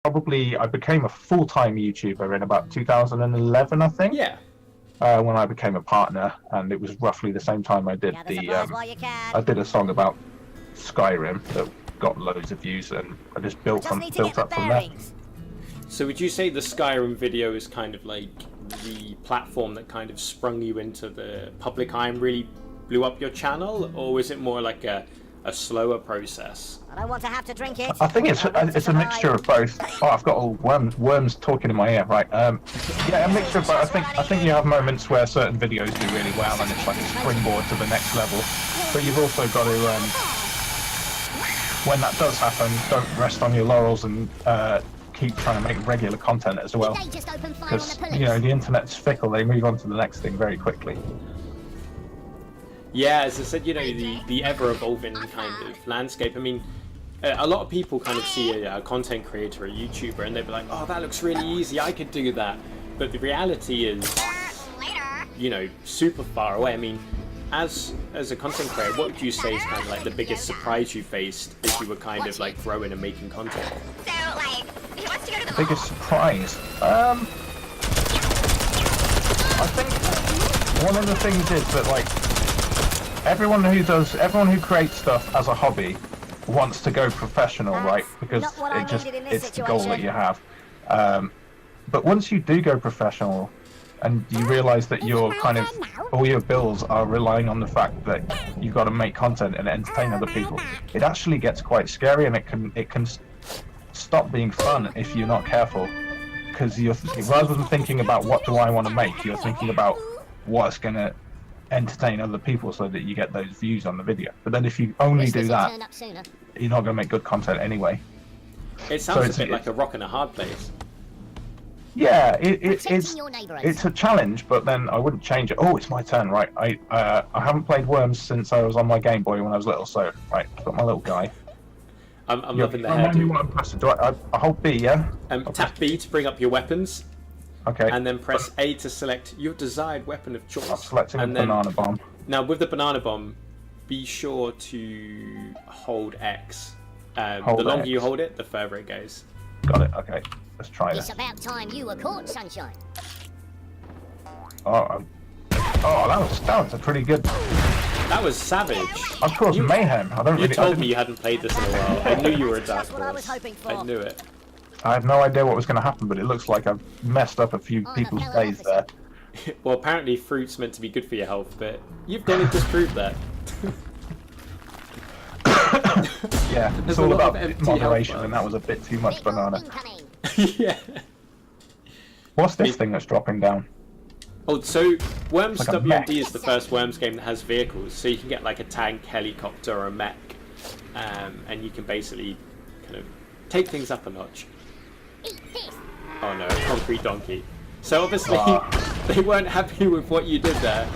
I became a full-time YouTuber in about 2011, I think. Yeah. When I became a partner, and it was roughly the same time I did I did a song about Skyrim that got loads of views, and I just built up from there. So would you say the Skyrim video is kind of like the platform that kind of sprung you into the public eye and really blew up your channel, or was it more like a slower process? I don't want to have to drink it. I think it's a mixture of both. Oh, I've got all worms talking in my ear. Right. Yeah, a mixture of both. I think you have moments where certain videos do really well, and it's like a springboard to the next level. But you've also got to, when that does happen, don't rest on your laurels and keep trying to make regular content as well. Because the internet's fickle; they move on to the next thing very quickly. Yeah, as I said, the ever-evolving kind of landscape. I mean, a lot of people kind of see a content creator, a YouTuber, and they'll be like, oh, that looks really easy, I could do that. But the reality is, super far away. I mean, as a content creator, what would you say is kind of like the biggest surprise you faced as you were kind of like growing and making content? So, like, he wants to go to the biggest surprise? I think one of the things is that, like, everyone who creates stuff as a hobby wants to go professional, right? Because it's the goal that you have. But once you do go professional and you realize that all your bills are relying on the fact that you've got to make content and entertain other people, it actually gets quite scary, and it can stop being fun if you're not careful. Because rather than thinking about what do I want to make, you're thinking about what's going to entertain other people so that you get those views on the video. But then if you only do that, you're not going to make good content anyway. It sounds a bit like a rock and a hard place. Yeah, it's a challenge, but then I wouldn't change it. Oh, it's my turn, right? I haven't played Worms since I was on my Game Boy when I was little, so right, I've got my little guy. I'm loving the hairdo. What I'm pressing. Do I hold B, yeah? Tap B to bring up your weapons. Okay. And then press A to select your desired weapon of choice. I'm selecting a banana bomb. Now with the banana bomb, be sure to hold X. The longer you hold it, the further it goes. Got it. Okay. Let's try this. It's about time you were caught, Sunshine. Oh, that was a pretty good. That was savage. I've caused mayhem. You told me you hadn't played this in a while. I knew you were a dark horse. I knew it. I had no idea what was going to happen, but it looks like I've messed up a few people's days there. Well, apparently fruit's meant to be good for your health, but you've done it to prove that. Yeah, it's all about moderation, and that was a bit too much banana. Yeah. What's this thing that's dropping down? Oh, so Worms W.M.D is the first Worms game that has vehicles, so you can get like a tank, helicopter, or a mech, and you can basically kind of take things up a notch. Oh no, a concrete donkey. So obviously they weren't happy with what you did there.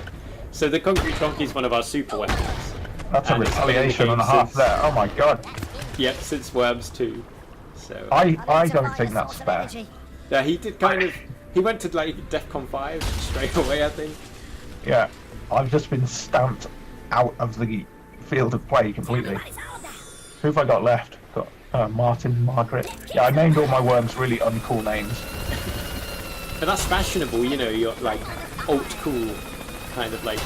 So the concrete donkey is one of our super weapons. That's a retaliation and a half there. Oh my god. Yep, since Worms 2. So I don't think that's fair. Yeah, he did he went to like DEFCON 5 straight away, I think. Yeah, I've just been stamped out of the field of play completely. Who have I got left? Got Martin, Margaret. Yeah, I named all my worms really uncool names. But that's fashionable, you're like alt cool, kind of like.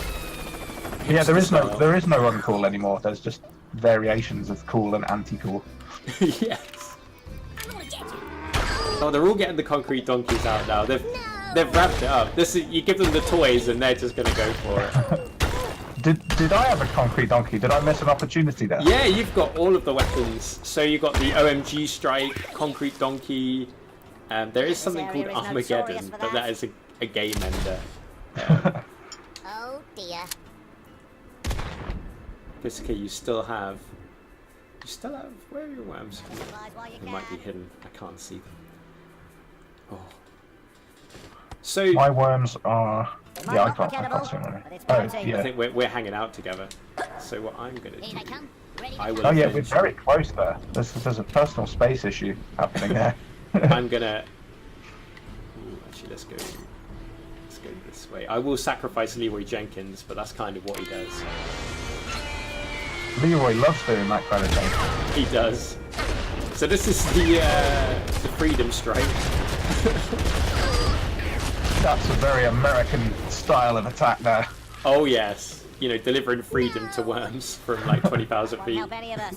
Yeah, there is no uncool anymore. There's just variations of cool and anti-cool. Yes. Oh, they're all getting the concrete donkeys out now. They've wrapped it up. You give them the toys and they're just gonna go for it. Did I have a concrete donkey? Did I miss an opportunity there? Yeah, you've got all of the weapons. So you've got the OMG strike, concrete donkey. There is something called Armageddon, but that is a game ender. Oh dear. Basically, you still have. Where are your worms? They might be hidden. I can't see them. Oh. So my worms are. Yeah, I can't see them. Oh, yeah. I think we're hanging out together. So what I'm gonna do, I will. Oh yeah, we're very close there. There's a personal space issue happening there. I'm gonna. Ooh, actually, let's go this way. I will sacrifice Leroy Jenkins, but that's kind of what he does. Leroy loves doing that kind of thing. He does. So this is the Freedom Strike. That's a very American style of attack there. Oh yes, you know, delivering freedom to worms from like 20,000 feet. Help any of us.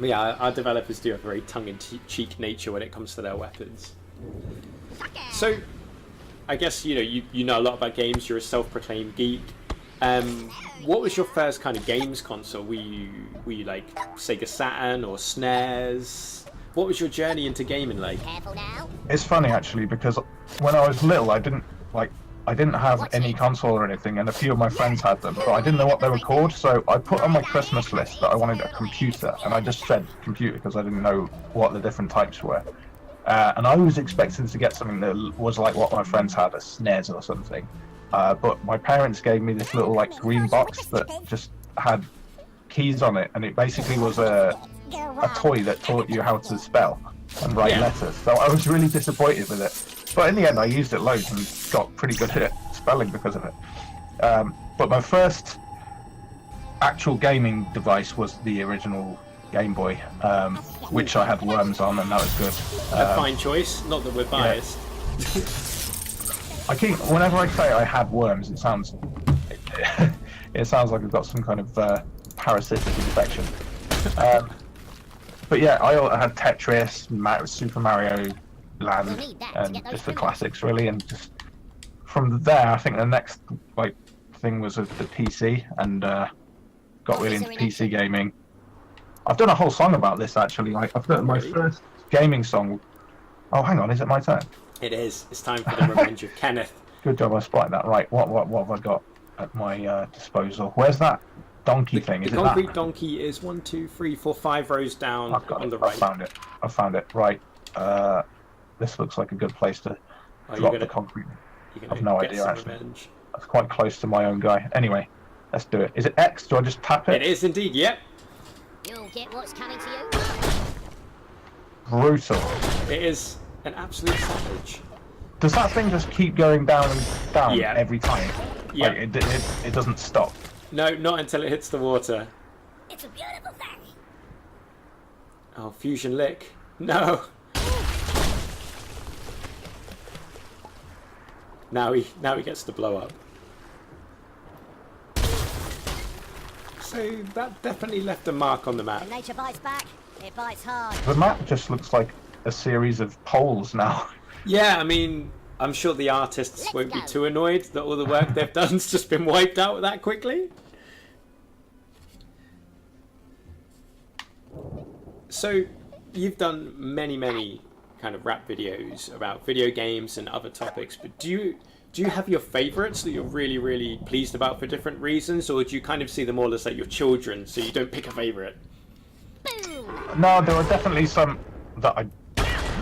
Yeah, our developers do have a very tongue-in-cheek nature when it comes to their weapons. So, I guess you know a lot about games. You're a self-proclaimed geek. What was your first kind of games console? Were you like Sega Saturn or SNES? What was your journey into gaming like? Careful now. It's funny actually because when I was little, I didn't have any console or anything, and a few of my friends had them, but I didn't know what they were called. So I put on my Christmas list that I wanted a computer, and I just said computer because I didn't know what the different types were. And I was expecting to get something that was like what my friends had, a SNES or something. But my parents gave me this little like green box that just had keys on it, and it basically was a toy that taught you how to spell and write letters. So I was really disappointed with it. But in the end, I used it loads and got pretty good at spelling because of it. But my first actual gaming device was the original Game Boy, which I had Worms on, and that was good. A fine choice. Not that we're biased. Yeah. Whenever I say I had Worms, it sounds like I've got some kind of parasitic infection. But yeah, I had Tetris, Super Mario Land, and just the classics really. And just from there, I think the next thing was the PC, and got really into PC gaming. I've done a whole song about this actually. I've done my first gaming song. Oh, hang on, is it my turn? It is. It's time for the Revenge of Kenneth. Good job, I spotted that. Right, what have I got at my disposal? Where's that donkey thing? The concrete donkey is 1, 2, 3, 4, 5 rows down on the right. I found it. Right. This looks like a good place to drop the concrete. I've no idea actually. Revenge. That's quite close to my own guy. Anyway, let's do it. Is it X? Do I just tap it? It is indeed. Yep. You'll get what's coming to you. Brutal. It is an absolute savage. Does that thing just keep going down and down every time? Yeah. It doesn't stop. No, not until it hits the water. It's a beautiful thing. Oh, fusion lick. No. Now he gets to blow up. So that definitely left a mark on the map. When nature bites back, it bites hard. The map just looks like a series of poles now. Yeah, I mean, I'm sure the artists won't be too annoyed that all the work they've done's just been wiped out that quickly. So, you've done many kind of rap videos about video games and other topics, but do you have your favourites that you're really pleased about for different reasons, or do you kind of see them all as like your children, so you don't pick a favourite? No, there are definitely some that I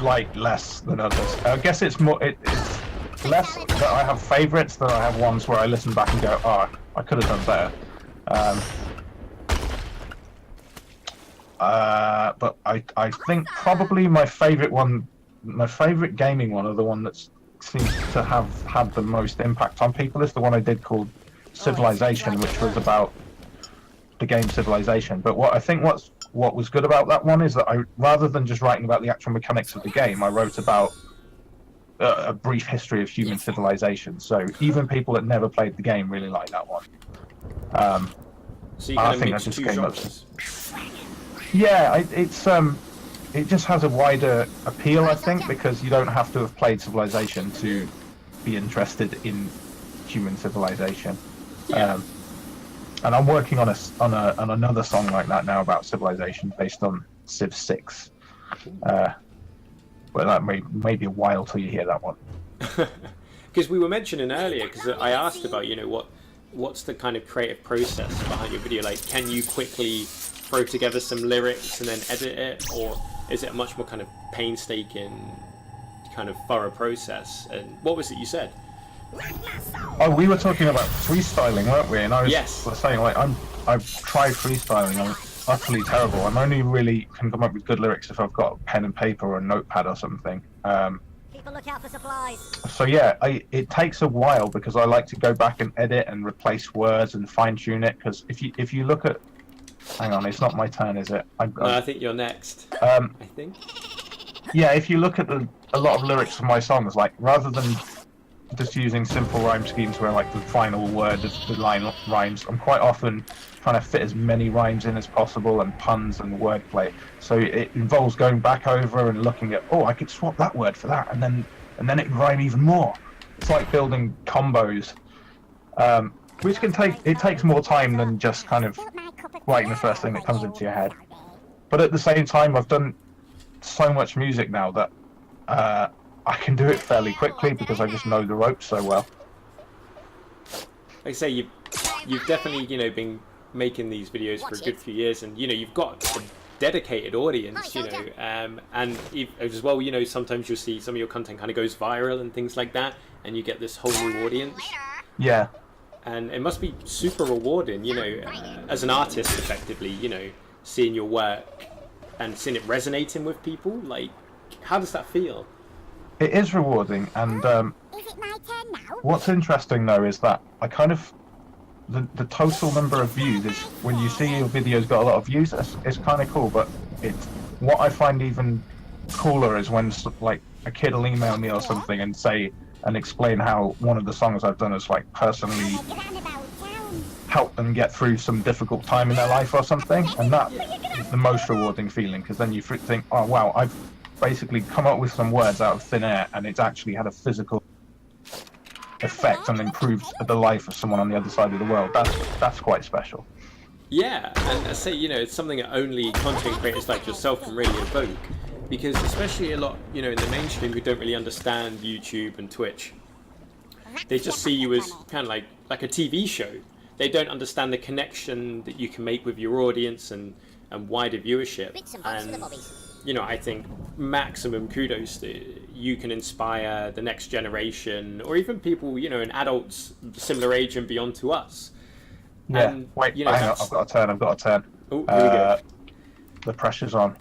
like less than others. I guess it's less that I have favourites than I have ones where I listen back and go, oh, I could have done better. But I think probably my favourite gaming one, or the one that seems to have had the most impact on people, is the one I did called Civilization, which was about the game Civilization. But what was good about that one is that rather than just writing about the actual mechanics of the game, I wrote about a brief history of human civilization. So even people that never played the game really like that one. So you kind of mix two genres. Yeah, it just has a wider appeal, I think, because you don't have to have played Civilization to be interested in human civilization. Yeah. And I'm working on another song like that now about Civilization based on Civ 6. But that may be a while till you hear that one. Because we were mentioning earlier, because I asked about, what's the kind of creative process behind your video? Like, can you quickly throw together some lyrics and then edit it, or is it a much more kind of painstaking, kind of thorough process? And what was it you said? Oh, we were talking about freestyling, weren't we? And I was saying, I've tried freestyling. I'm utterly terrible. I'm only really can come up with good lyrics if I've got a pen and paper or a notepad or something. Keep a lookout for supplies. So yeah, it takes a while because I like to go back and edit and replace words and fine tune it. Because if you look at Hang on, it's not my turn, is it? No, I think you're next. I think. Yeah, if you look at a lot of lyrics of my songs, like rather than just using simple rhyme schemes where like the final word of the line rhymes, I'm quite often trying to fit as many rhymes in as possible and puns and wordplay. So it involves going back over and looking at, oh, I could swap that word for that, and then it can rhyme even more. It's like building combos, which takes more time than just kind of writing the first thing that comes into your head. But at the same time, I've done so much music now that I can do it fairly quickly because I just know the ropes so well. Like I say, you've definitely been making these videos for a good few years, and you've got a dedicated audience, and as well, sometimes you'll see some of your content kind of goes viral and things like that, and you get this whole new audience. Yeah. And it must be super rewarding, as an artist, effectively, seeing your work and seeing it resonating with people. Like, how does that feel? It is rewarding, and Is it my turn now? what's interesting though is that I kind of the total number of views is when you see your video's got a lot of views. It's kind of cool, but what I find even cooler is when like a kid will email me or something and explain how one of the songs I've done has like personally helped them get through some difficult time in their life or something, and that is the most rewarding feeling, because then you think, oh wow, I've basically come up with some words out of thin air and it's actually had a physical effect and improved the life of someone on the other side of the world. That's quite special. Yeah, and I say, it's something that only content creators like yourself can really evoke, because especially a lot, in the mainstream who don't really understand YouTube and Twitch, they just see you as kind of like a TV show. They don't understand the connection that you can make with your audience and wider viewership. And I think maximum kudos to you can inspire the next generation, or even people, in adults similar age and beyond to us. Yeah. And, wait, hang on, I've got a turn. Oh, here we go. The pressure's on.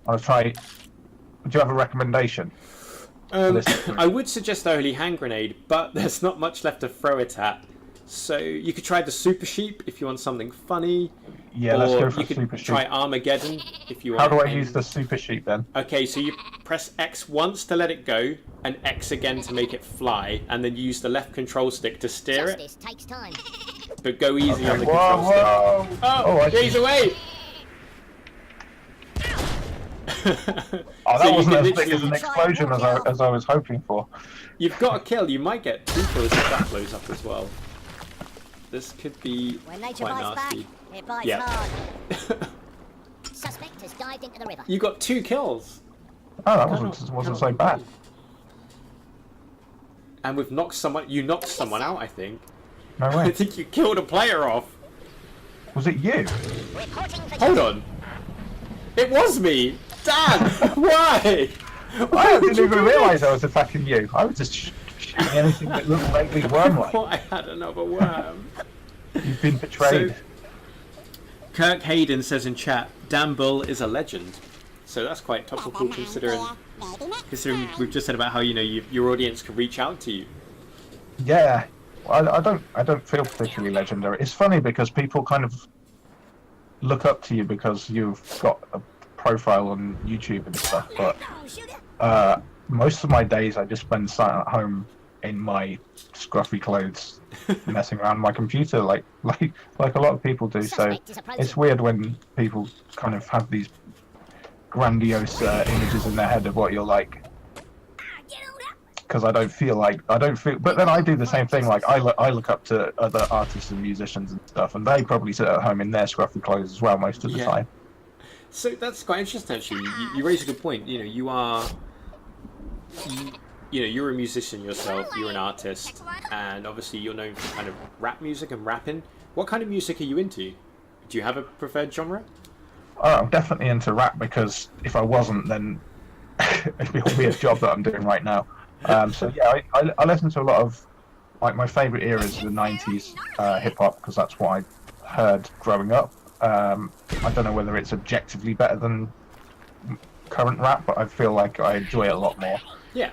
I'll try. Do you have a recommendation? I would suggest Holy Hand Grenade, but there's not much left to throw it at. So you could try the Super Sheep if you want something funny. Yeah, let's go for Super Sheep. Try Armageddon if you want. How do I use the Super Sheep then? Okay, so you press X once to let it go, and X again to make it fly, and then you use the left control stick to steer it. Takes time. But go easy on the whoa, control stick. Oh, he's away! Oh, that wasn't as big as an explosion as I was hoping for. You've got a kill. You might get 2 kills if that blows up as well. This could be quite nasty. It bites hard. Suspect has dived into the river. You got 2 kills. Oh, that wasn't so bad. And you knocked someone out, I think. No way. I think you killed a player off. Was it you? Hold on. It was me. Dan, why? I didn't even realise I was attacking you. I was just shooting anything that looked vaguely worm-like. I had another worm. You've been betrayed. So, Kirk Hayden says in chat, Dan Bull is a legend. So that's quite topical considering we've just said about how your audience can reach out to you. Yeah, I don't feel particularly legendary. It's funny because people kind of look up to you because you've got a profile on YouTube and stuff, but most of my days I just spend sat at home in my scruffy clothes messing around my computer like a lot of people do. So it's weird when people kind of have these grandiose images in their head of what you're like, because I don't feel but then I do the same thing. Like I look up to other artists and musicians and stuff, and they probably sit at home in their scruffy clothes as well most of the time. So that's quite interesting, actually. You raise a good point. You're a musician yourself. You're an artist, and obviously you're known for kind of rap music and rapping. What kind of music are you into? Do you have a preferred genre? I'm definitely into rap, because if I wasn't, then it would be a job that I'm doing right now. So yeah, I listen to a lot of, like, my favourite era is the 90s hip hop, because that's what I heard growing up. I don't know whether it's objectively better than current rap, but I feel like I enjoy it a lot more. Yeah.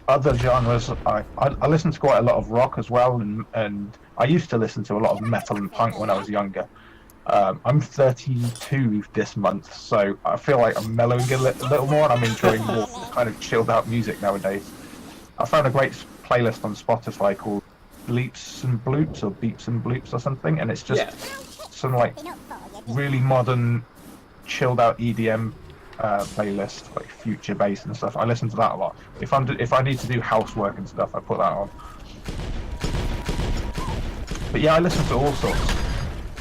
Other genres, I listen to quite a lot of rock as well, and I used to listen to a lot of metal and punk when I was younger. I'm 32 this month, so I feel like I'm mellowing a little more, and I'm enjoying more kind of chilled out music nowadays. I found a great playlist on Spotify called Bleeps and Bloops or Beeps and Bloops or something, and it's just some like really modern, chilled out EDM playlist, like future bass and stuff. I listen to that a lot. If I need to do housework and stuff, I put that on. But yeah, I listen to all sorts.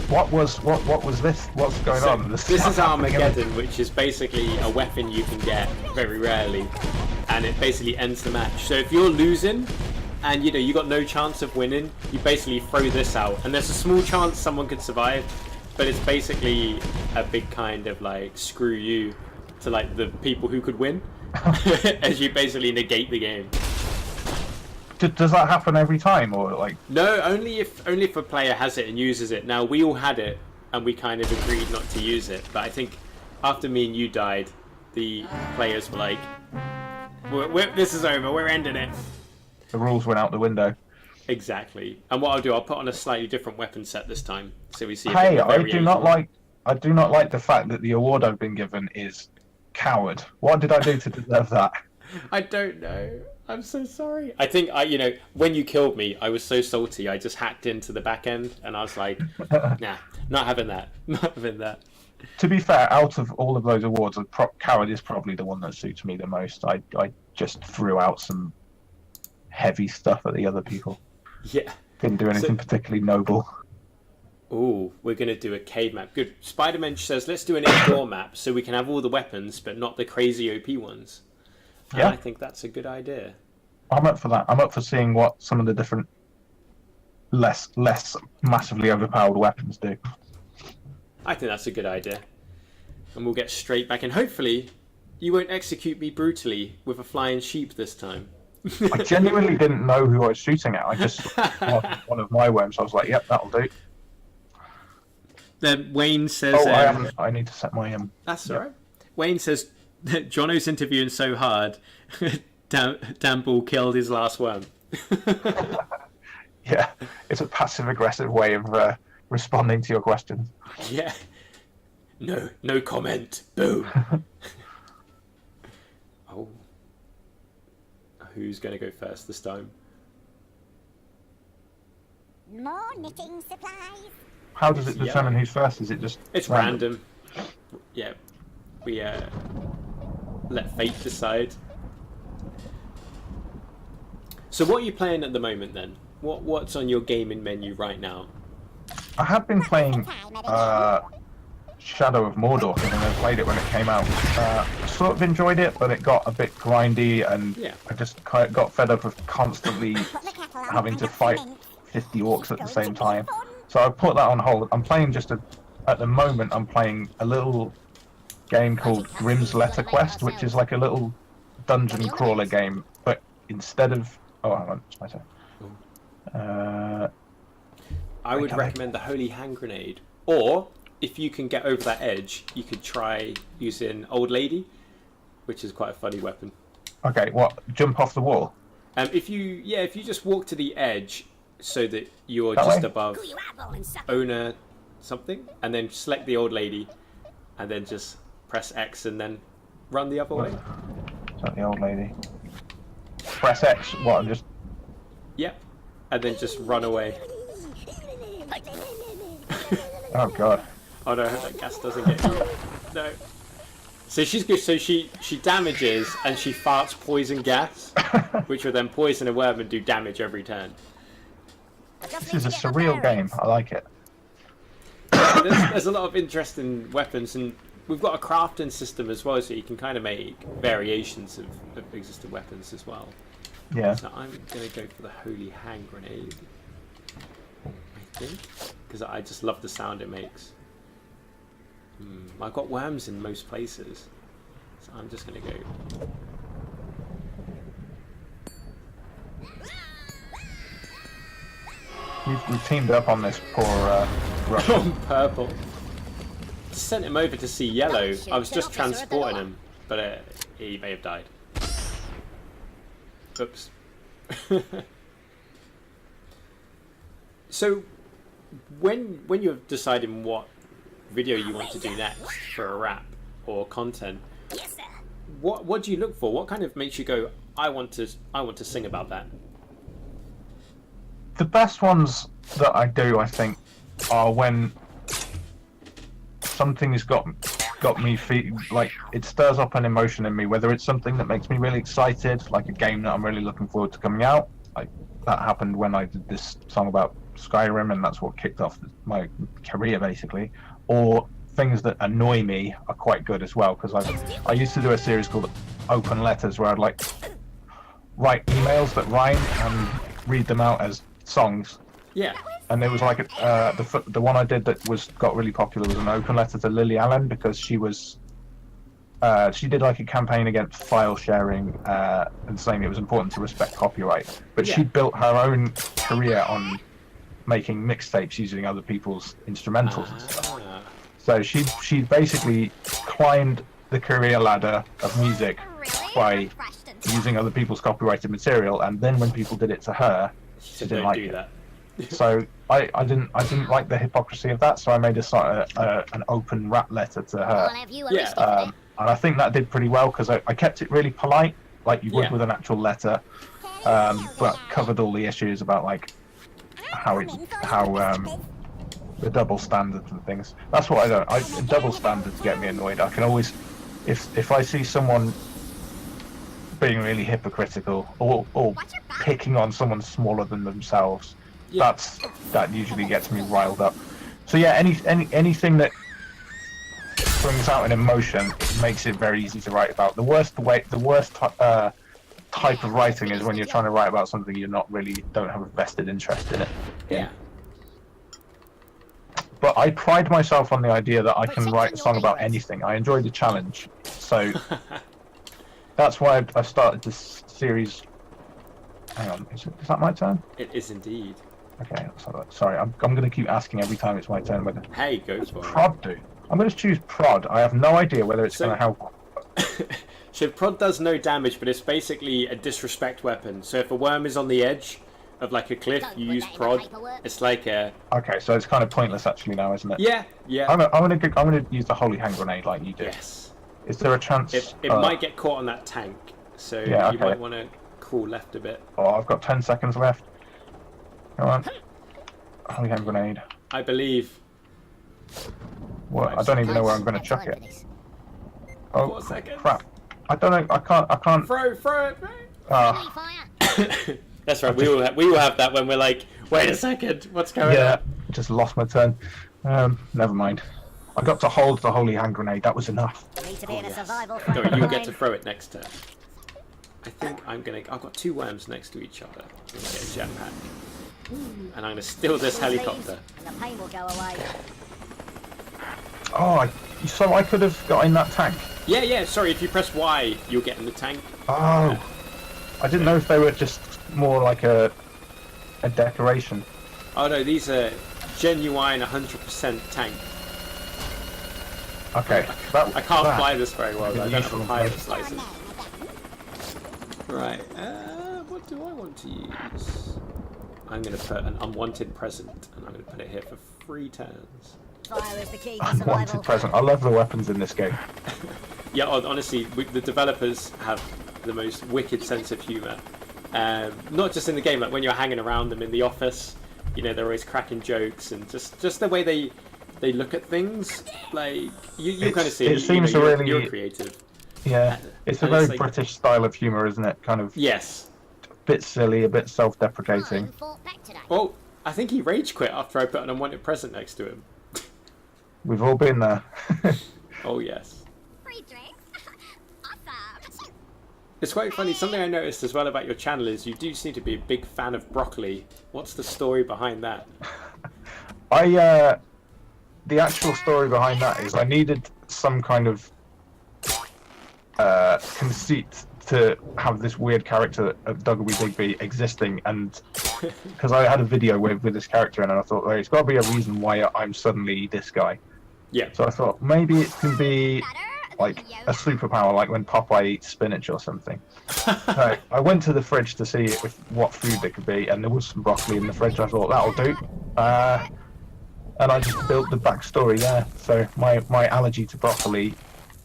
What was this? What's going on? This is Armageddon, which is basically a weapon you can get very rarely, and it basically ends the match. So if you're losing, and you got no chance of winning, you basically throw this out, and there's a small chance someone could survive, but it's basically a big kind of like screw you to like the people who could win, as you basically negate the game. Does that happen every time, or like? No, only if a player has it and uses it. Now we all had it, and we kind of agreed not to use it. But I think after me and you died, the players were like, "This is over. We're ending it." The rules went out the window. Exactly. And what I'll do, I'll put on a slightly different weapon set this time, so we see. Hey, I do not like the fact that the award I've been given is coward. What did I do to deserve that? I don't know. I'm so sorry. I think when you killed me, I was so salty. I just hacked into the back end, and I was like, nah, not having that. Not having that. To be fair, out of all of those awards, coward is probably the one that suits me the most. I just threw out some heavy stuff at the other people. Yeah. Didn't do anything particularly noble. Ooh, we're going to do a cave map. Good. Spider-Man says, let's do an indoor map so we can have all the weapons, but not the crazy OP ones. Yeah. I think that's a good idea. I'm up for that. I'm up for seeing what some of the different less massively overpowered weapons do. I think that's a good idea. And we'll get straight back in. Hopefully, you won't execute me brutally with a flying sheep this time. I genuinely didn't know who I was shooting at. I just one of my worms. I was like, "Yep, that'll do." Then Wayne says, "Oh, I need to set my That's all right. Wayne says, "Jono's interviewing so hard, Dan Ball killed his last worm." Yeah, it's a passive aggressive way of responding to your questions. Yeah. No comment. Boom. Oh. Who's going to go first this time? More knitting supplies. How does it determine who's first? Is it just... It's random. Yeah. We let fate decide. So what are you playing at the moment then? What's on your gaming menu right now? I have been playing Shadow of Mordor, because I played it when it came out. Sort of enjoyed it, but it got a bit grindy, and I just got fed up of constantly having to fight 50 orcs at the same time. So I put that on hold. I'm playing at the moment, I'm playing a little game called Grimm's Letter Quest, which is like a little dungeon crawler game, but instead of... Oh, hang on, it's my turn. I would recommend the Holy Hand Grenade, or if you can get over that edge, you could try using Old Lady, which is quite a funny weapon. Okay, what? Jump off the wall? If you just walk to the edge so that you're That just way? above owner something, and then select the Old Lady, and then just press X and then run the other way. Is that the Old Lady? Press X, what, and just... Yep, and then just run away. Oh god. Oh no, I hope that gas doesn't get you. No. So she's good. So she damages and she farts poison gas, which will then poison a worm and do damage every turn. This is a surreal game. I like it. There's a lot of interesting weapons, and we've got a crafting system as well, so you can kind of make variations of existing weapons as well. Yeah. So I'm going to go for the Holy Hand Grenade, I think, because I just love the sound it makes. I've got worms in most places, so I'm just going to go. We've teamed up on this poor Russian. Purple. Just sent him over to see yellow. I was just transporting him, but he may have died. Oops. So, when you're deciding what video you want to do next for a rap or content, Yes, sir. what do you look for? What kind of makes you go, I want to sing about that? The best ones that I do, I think, are when something has got me like it stirs up an emotion in me, whether it's something that makes me really excited, like a game that I'm really looking forward to coming out. Like that happened when I did this song about Skyrim, and that's what kicked off my career basically. Or things that annoy me are quite good as well, because I used to do a series called Open Letters where I'd like write emails that rhyme and read them out as songs. Yeah. And there was like the one I did that got really popular was an open letter to Lily Allen, because she did like a campaign against file sharing and saying it was important to respect copyright. But she built her own career on making mixtapes using other people's instrumentals and stuff. So she basically climbed the career ladder of music by using other people's copyrighted material, and then when people did it to her, she didn't like it. So I didn't like the hypocrisy of that, so I made an open rap letter to her. And I think that did pretty well, because I kept it really polite, like you would with an actual letter, but covered all the issues about like how the double standards and things. That's what double standards get me annoyed. I can always, if I see someone being really hypocritical or picking on someone smaller than themselves, that usually gets me riled up. So yeah, anything that brings out an emotion makes it very easy to write about. The worst type of writing is when you're trying to write about something don't have a vested interest in it. Yeah. But I pride myself on the idea that I can write a song about anything. I enjoy the challenge, so that's why I started this series. Hang on, is that my turn? It is indeed. Okay, sorry, I'm going to keep asking every time it's my turn. Whether Hey, go for it. prod do? I'm going to choose prod. I have no idea whether it's going to help. So prod does no damage, but it's basically a disrespect weapon. So if a worm is on the edge of like a cliff, you use prod. It's like a... Okay, so it's kind of pointless actually now, isn't it? Yeah, yeah. I'm gonna use the holy hand grenade like you do. Yes. Is there a chance? It might get caught on that tank, so you might want to crawl left a bit. Oh, I've got 10 seconds left. Come on. Holy hand grenade. I believe. Well, I don't even know where I'm going to chuck it. Oh, 4 seconds. Crap. I don't know. I can't. Throw it. Ah. That's right. We will have that when we're like, wait a second, what's going on? Yeah, just lost my turn. Never mind. I got to hold the holy hand grenade. That was enough. No, you get to throw it next turn. I think I've got 2 worms next to each other. I'm gonna get a jetpack, and I'm gonna steal this helicopter. The pain will go away. Oh, so I could have got in that tank. Yeah. Sorry, if you press Y, you'll get in the tank. Oh, I didn't know if they were just more like a decoration. Oh no, these are genuine 100% tank. Okay. I can't fly this very well. I don't have a pilot's license. Right. What do I want to use? I'm going to put an unwanted present, and I'm going to put it here for 3 turns. Fire is the key to Unwanted survival. present. I love the weapons in this game. Yeah, honestly, the developers have the most wicked sense of humour. Not just in the game, like when you're hanging around them in the office, you know, they're always cracking jokes, and just the way they look at things, like you kind of see it seems really you're creative. Yeah, it's a very British style of humour, isn't it? Kind of. Yes. A bit silly, a bit self-deprecating. Well, I think he rage quit after I put an unwanted present next to him. We've all been there. Oh yes. Free drinks. Awesome. It's quite funny. Something I noticed as well about your channel is you do seem to be a big fan of broccoli. What's the story behind that? The actual story behind that is I needed some kind of conceit to have this weird character of Duggleby Digby existing, and because I had a video with this character in, and I thought, well, there's got to be a reason why I'm suddenly this guy. Yeah. So I thought maybe it can be like a superpower, like when Popeye eats spinach or something. So I went to the fridge to see what food there could be, and there was some broccoli in the fridge. I thought that'll do. And I just built the backstory there. So my allergy to broccoli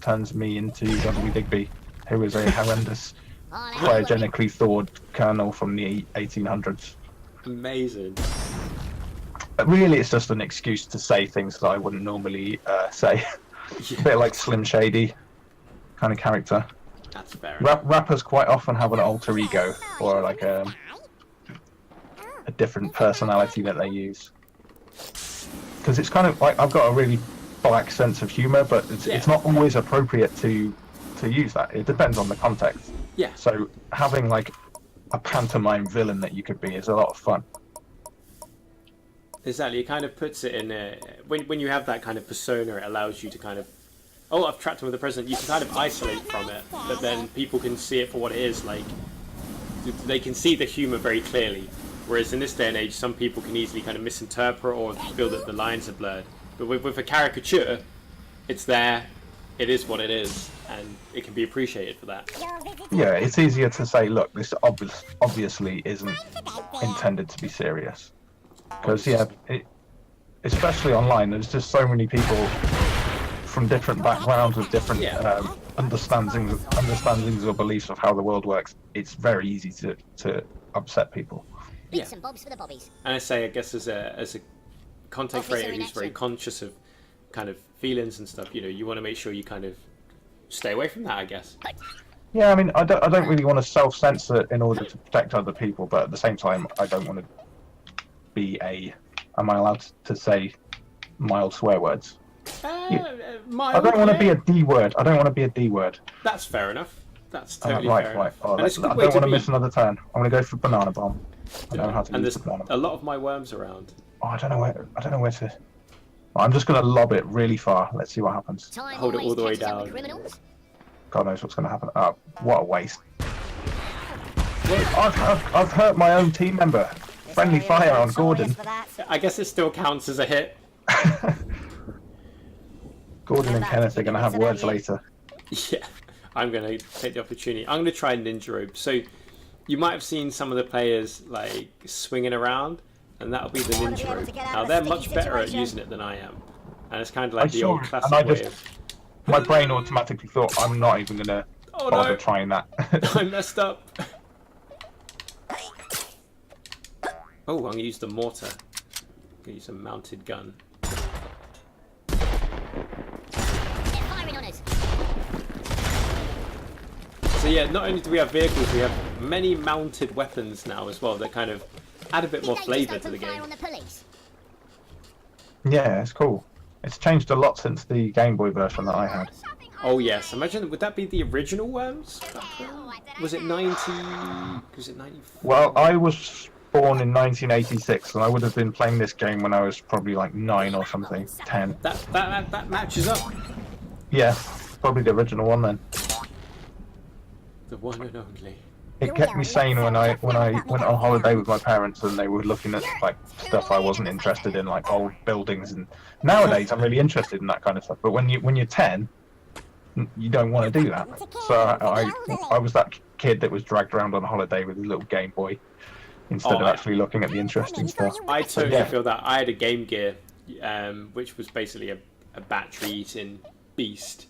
turns me into W. Digby, who is a horrendous, cryogenically thawed colonel from the 1800s. Amazing. But really, it's just an excuse to say things that I wouldn't normally say. A bit like Slim Shady kind of character. That's fair enough. Rappers quite often have an alter ego or like a different personality that they use. Because it's kind of like I've got a really black sense of humor, but it's not always appropriate to use that. It depends on the context. Yeah. So having like a pantomime villain that you could be is a lot of fun. Exactly. It kind of puts it in a... When you have that kind of persona, it allows you to kind of... Oh, I've trapped him with the president. You can kind of isolate from it, but then people can see it for what it is. Like, they can see the humor very clearly. Whereas in this day and age, some people can easily kind of misinterpret or feel that the lines are blurred. But with a caricature, it's there, it is what it is, and it can be appreciated for that. Yeah, it's easier to say, look, this obviously isn't intended to be serious. Because, especially online, there's just so many people from different backgrounds with different understandings or beliefs of how the world works. It's very easy to upset people. Yeah. And I say, I guess as a content creator who's very conscious of kind of feelings and stuff, you want to make sure you kind of stay away from that, I guess. Yeah, I mean, I don't really want to self-censor in order to protect other people, but at the same time, I don't want to be am I allowed to say mild swear words? Mild, I don't want to be a D word. I don't want to be a D word. That's fair enough. That's totally fair enough. Oh, And it's a good I way don't to want to be. miss another turn. I'm going to go for banana bomb. I know how to And use there's banana a bomb. lot of my worms around. Oh, I don't know where to. I'm just going to lob it really far. Let's see what happens. Hold it all the way down. God knows what's going to happen. Oh, what a waste. I've hurt my own team member. Friendly fire on Gordon. I guess it still counts as a hit. Gordon and Kenneth are going to have words later. Yeah, I'm going to take the opportunity. I'm going to try Ninja Robe. So you might have seen some of the players like swinging around, and that'll be the Ninja Robe. Now they're much better at using it than I am, and it's kind of like the old classic way of... My brain automatically thought, I'm not even going to bother trying that. I messed up. Oh, I'm going to use the mortar. I'm going to use a mounted gun. So yeah, not only do we have vehicles, we have many mounted weapons now as well that kind of add a bit more flavour to the game. Yeah, it's cool. It's changed a lot since the Game Boy version that I had. Oh yes, imagine, would that be the original Worms? Was it 90... Was it 94? Well, I was born in 1986, and I would have been playing this game when I was probably like 9 or something, 10. That matches up. Yeah, probably the original one then. The one and only. It kept me sane when I went on holiday with my parents, and they were looking at like stuff I wasn't interested in, like old buildings. And nowadays, I'm really interested in that kind of stuff. But when you're 10, you don't want to do that. So I was that kid that was dragged around on holiday with his little Game Boy instead of actually looking at the interesting stuff. I totally feel that. I had a Game Gear, which was basically a battery-eating beast.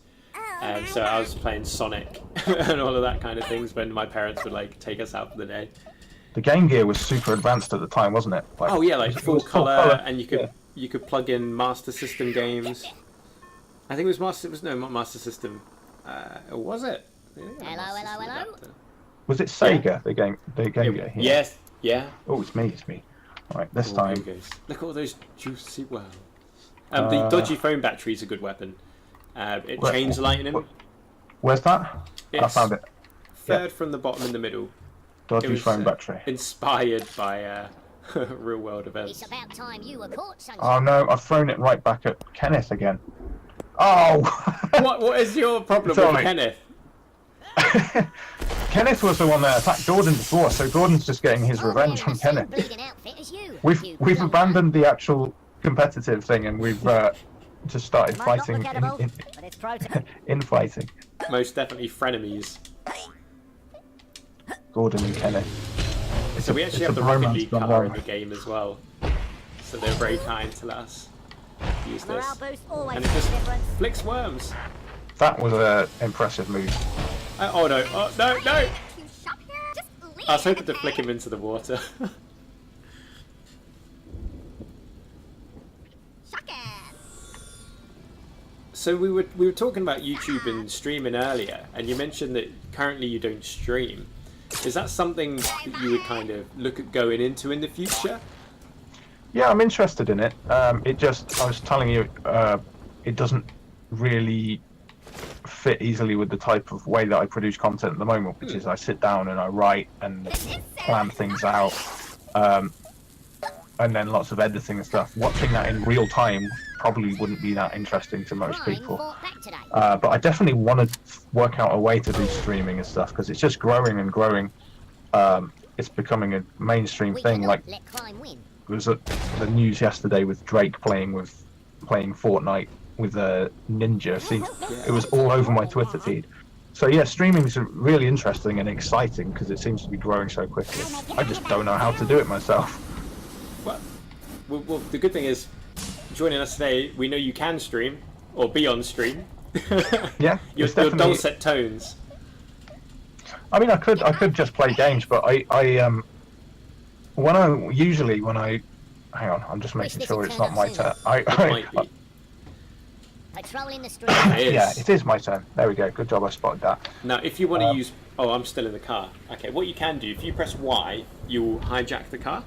So I was playing Sonic and all of that kind of things when my parents would like take us out for the day. The Game Gear was super advanced at the time, wasn't it? Like, oh yeah, like full color, and you could plug in Master System games. I think it was Master. It was not Master System. Was it? Yeah, Hello. Was it Sega? The Game Gear. Yeah. Yes. Yeah. Oh, it's me. All right, this time. Look at all those juicy wells. The dodgy phone battery is a good weapon. It chains lightning. Where's that? I found it. Third from the bottom in the middle. Dodgy phone battery. Inspired by real world events. It's about time you were caught, son. Oh no, I've thrown it right back at Kenneth again. Oh! What is your problem with Kenneth? Kenneth was the one that attacked Gordon before, so Gordon's just getting his revenge on Kenneth. We've abandoned the actual competitive thing, and we've just started fighting infighting. Most definitely frenemies. Gordon and Kenneth. So we actually have the Rocket League colour in the game as well. So they're very kind to us. Use Morale this. boost always And it makes a just difference. flicks worms. That was an impressive move. Oh no, oh no, no! You shop here? Just leave, I was hoping to okay? flick him into the water. Shuck it. So we were talking about YouTube and streaming earlier, and you mentioned that currently you don't stream. Is that something that you would kind of look at going into in the future? Yeah, I'm interested in it. I was telling you, it doesn't really fit easily with the type of way that I produce content at the moment, which is I sit down and I write and plan things out, and then lots of editing and stuff. Watching that in real time probably wouldn't be that interesting to most Prime people. fought back today. But I definitely want to work out a way to do streaming and stuff because it's just growing and growing. It's becoming a mainstream We thing. cannot Like let crime win. it was at the news yesterday with Drake playing Fortnite with a ninja. See, it was all over my Twitter feed. So yeah, streaming is really interesting and exciting because it seems to be growing so quickly. I just don't know how to do it myself. Well, the good thing is, joining us today, we know you can stream or be on stream. Yeah, your it's definitely- dulcet tones. I mean, I could just play games, but when I hang on, I'm just making sure it's not my turn. It might be. Patrolling the street. It is. Yeah, it is my turn. There we go. Good job, I spotted that. Now, if you want to use... Oh, I'm still in the car. Okay, what you can do, if you press Y, you will hijack the car.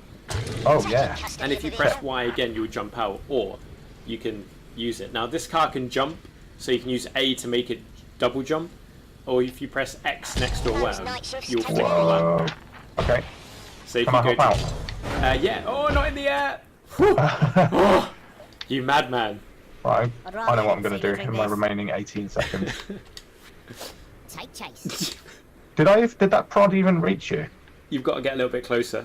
Oh yeah. And if you press Y again, you'll jump out, or you can use it. Now, this car can jump, so you can use A to make it double jump, or if you press X next to a worm, you'll flick the worm. Whoa. Okay. So if Can I you go hop out? yeah. Oh, not in the air! Oh, you madman. Right, I know what I'm going to do in my remaining 18 seconds. Take chase. Did that prod even reach you? You've got to get a little bit closer.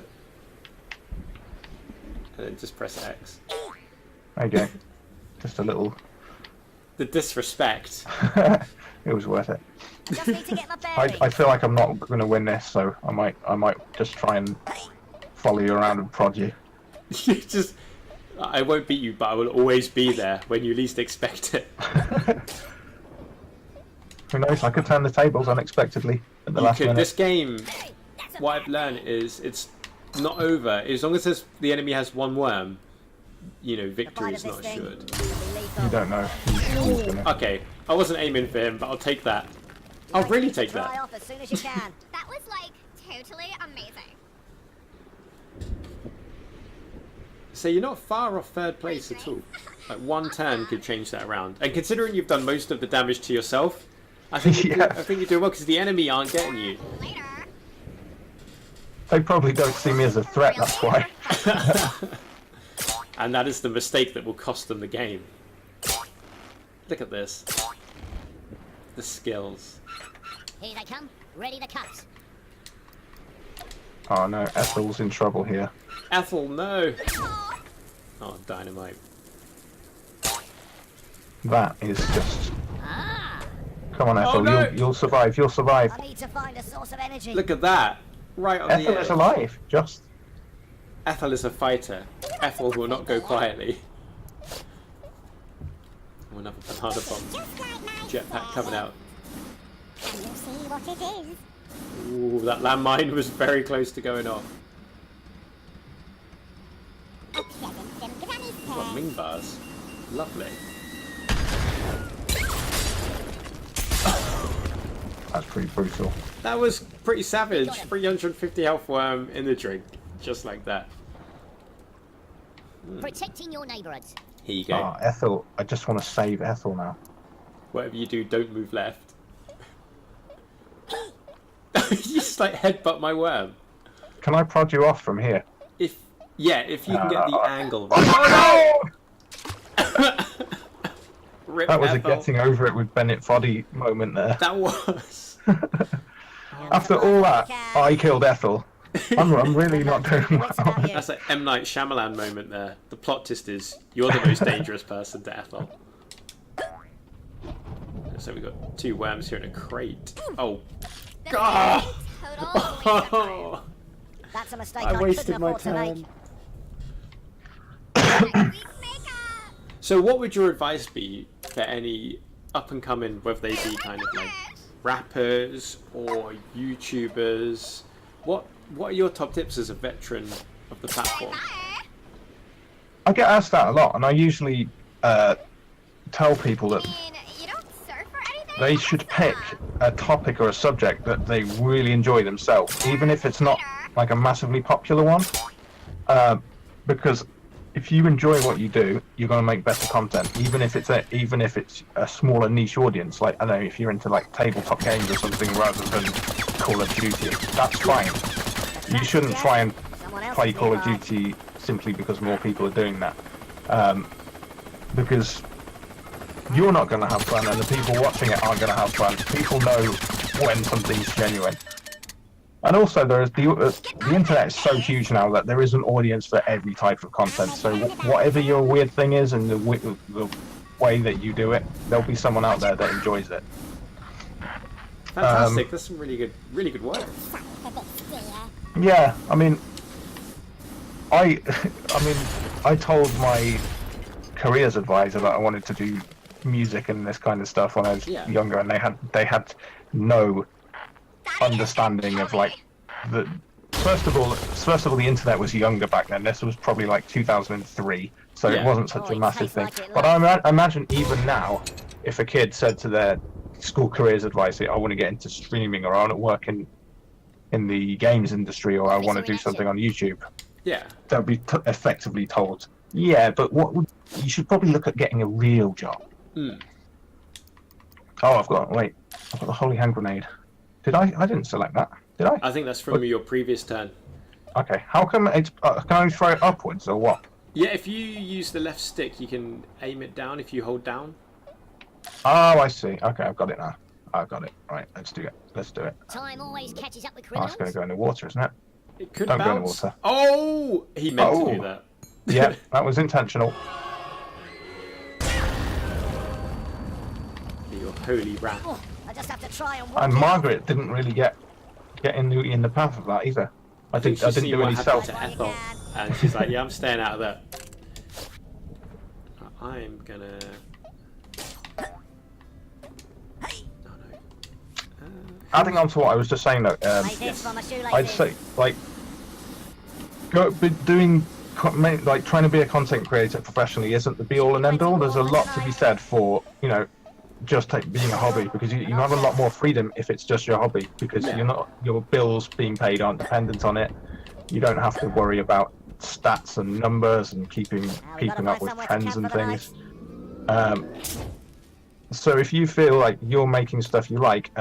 And then just press X. There you go. Just a little. The disrespect. It was worth it. Just need to get my bearings. I feel like I'm not going to win this, so I might just try and follow you around and prod you. You just... I won't beat you, but I will always be there when you least expect it. Who knows? I could turn the tables unexpectedly at the last minute. This game, what I've learned is it's not over. As long as the enemy has one worm, you know, victory is not assured. You don't know who's gonna... Okay, I wasn't aiming for him, but I'll take that. I'll really take Dry that. off as soon as you can. That was like totally amazing. So you're not far off third place at all. Like one turn could change that around. And considering you've done most of the damage to yourself, I think Yeah. I think you're doing well because the enemy aren't getting you. Later. They probably don't see me as a threat, that's why. And that is the mistake that will cost them the game. Look at this. The skills. Here they come, ready to cut. Oh no, Ethel's in trouble here. Ethel, no! Oh, dynamite. That is just... Ah, Come on, Ethel, no. you'll survive, you'll survive. I need to find a source of energy. Look at that! Right on Ethel the is edge. alive, just... Ethel is a fighter. Ethel will not go quietly. Oh, another banana bomb. Jetpack coming out. And you'll see what it is. Ooh, that landmine was very close to going off. Got Ming bars. Lovely. That's pretty brutal. That was pretty savage. 350 health worm in the drink. Just like that. Protecting your neighborhoods. Here you go. Oh, Ethel, I just want to save Ethel now. Whatever you do, don't move left. You just like headbutt my worm. Can I prod you off from here? If you can get the angle right. Oh, Rip that was a Ethel. getting over it with Bennett Foddy moment there. That was. After all that, I killed Ethel. I'm really not doing well. That's an M. Night Shyamalan moment there. The plot twist is you're the most dangerous person to Ethel. So we got 2 worms here in a crate. Oh. God! Total That's a mistake I I wasted couldn't my afford to turn. make. makeup. So what would your advice be for any up and coming, whether they be kind of like rappers or YouTubers? What are your top tips as a veteran of the platform? I get asked that a lot, and I usually tell people that You don't surf or anything? they should pick a topic or a subject that they really enjoy themselves, even if it's not like a massively popular one. Because if you enjoy what you do, you're going to make better content, even if it's a smaller niche audience. Like, I don't know, if you're into like tabletop games or something rather than Call of Duty, that's fine. You shouldn't try and play Call of Duty simply because more people are doing that, because you're not going to have fun, and the people watching it aren't going to have fun. People know when something's genuine. And also, there's the internet is so huge now that there is an audience for every type of content. So whatever your weird thing is and the way that you do it, there'll be someone out there that enjoys it. Fantastic. That's some really good work. Yeah, I mean, I told my careers advisor that I wanted to do music and this kind of stuff when I was younger, and they had no understanding of like the first of all the internet was younger back then. This was probably like 2003, so it wasn't such a massive thing. But I imagine even now, if a kid said to their school careers advisor, I want to get into streaming, or I want to work in the games industry, or I want to do something on YouTube, they'll be effectively told, but you should probably look at getting a real job. Oh, I've got the holy hand grenade. I didn't select that, did I? I think that's from your previous turn. Okay, how come it's can I throw it upwards or what? Yeah, if you use the left stick, you can aim it down if you hold down. Oh, I see. Okay, I've got it now. I've got it. Right, let's do it. Time always catches up with Oh, criminals. it's going to go in the water, isn't it? It could Don't bounce. go in the water. Oh, he meant to do that. Yeah, that was intentional. Your holy rat. Oh, I just have to try and work And it out. Margaret didn't really get in the path of that either. I didn't do any self. To Ethel, and she's like, "Yeah, I'm staying out of that. I'm gonna." Oh no. Adding on to what I was just saying though, Like this from a shoelaces. I'd say like trying to be a content creator professionally isn't the be all and end all. There's a lot to be said for just being a hobby, because you have a lot more freedom if it's just your hobby, because your bills being paid aren't dependent on it. You don't have to worry about stats and numbers and keeping up with trends and things. So if you feel like you're making stuff you like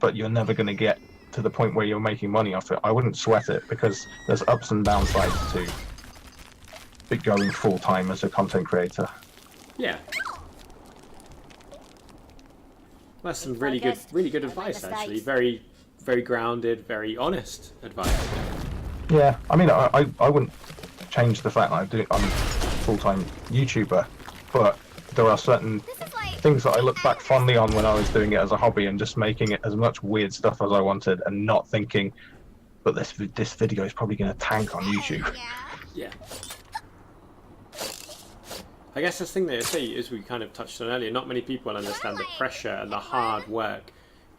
but you're never going to get to the point where you're making money off it, I wouldn't sweat it, because there's ups and downsides to it going full time as a content creator. Yeah. That's some really good advice, actually. Very, very grounded, very honest advice. Yeah, I mean, I wouldn't change the fact that I'm a full-time YouTuber, but there are certain things that I look back fondly on when I was doing it as a hobby and just making it as much weird stuff as I wanted, and not thinking, but this video is probably going to tank on YouTube. Yeah. I guess this thing that I say, as we kind of touched on earlier, not many people understand the pressure and the hard work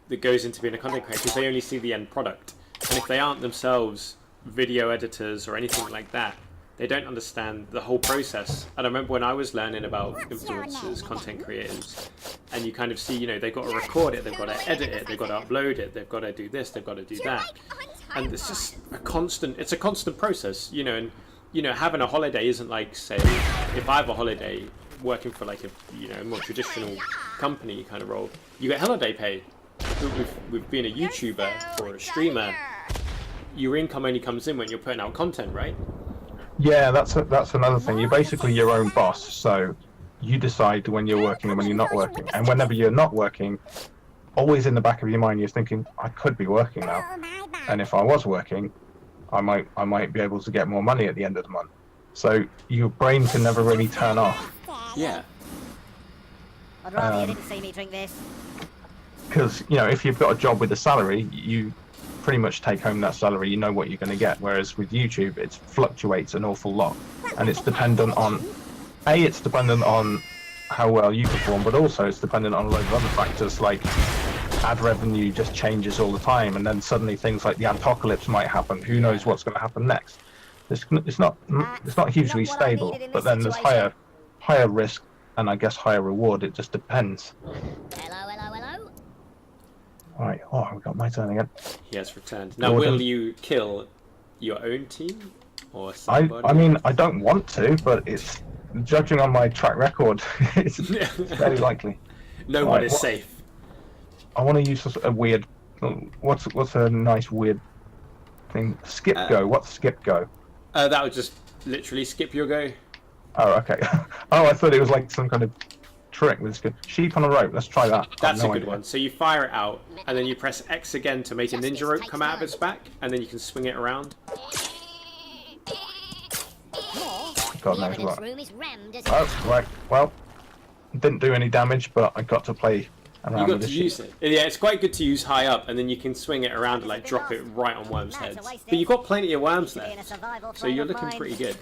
that goes into being a content creator, because they only see the end product. And if they aren't themselves video editors or anything like that, they don't understand the whole process. And I remember when I was learning about influencers, content creators, and you kind of see, they've got to record it, they've got to edit it, they've got to upload it, they've got to do this, they've got to do that. And it's just a constant process, and having a holiday isn't like, say, if I have a holiday working for like a more traditional company kind of role, you get holiday pay. With being a YouTuber or a streamer, your income only comes in when you're putting out content, right? Yeah, that's another thing. You're basically your own boss, so you decide when you're working and when you're not working. And whenever you're not working, always in the back of your mind, you're thinking, I could be working now, and if I was working, I might be able to get more money at the end of the month. So your brain can never really turn off. Yeah. I'd rather you didn't see me drink this. Because if you've got a job with a salary, you pretty much take home that salary. You know what you're going to get. Whereas with YouTube, it fluctuates an awful lot, and it's dependent on it's dependent on how well you perform, but also it's dependent on a load of other factors like ad revenue just changes all the time, and then suddenly things like the apocalypse might happen. Who knows what's going to happen next? It's not hugely stable, but then there's higher risk and I guess higher reward. It just depends. Hello. All right. Oh, we got my turn again. He has returned. Now, will you kill your own team or I somebody? mean, I don't want to, but it's judging on my track record, it's very likely. No one is safe. I want to use a weird. What's a nice weird thing? Skip go. What's skip go? That would just literally skip your go. Oh, okay. Oh, I thought it was like some kind of trick with sheep on a rope. Let's try that. That's a good one. So you fire it out, and then you press X again to make a ninja rope come out of its back, and then you can swing it around. God knows what. Oh, right. Well, didn't do any damage, but I got to play around You with got to use it. Yeah, it's quite good to use high up, and then you can swing it around and like drop it right on worms' heads. But you've got plenty of worms left, so you're looking pretty good.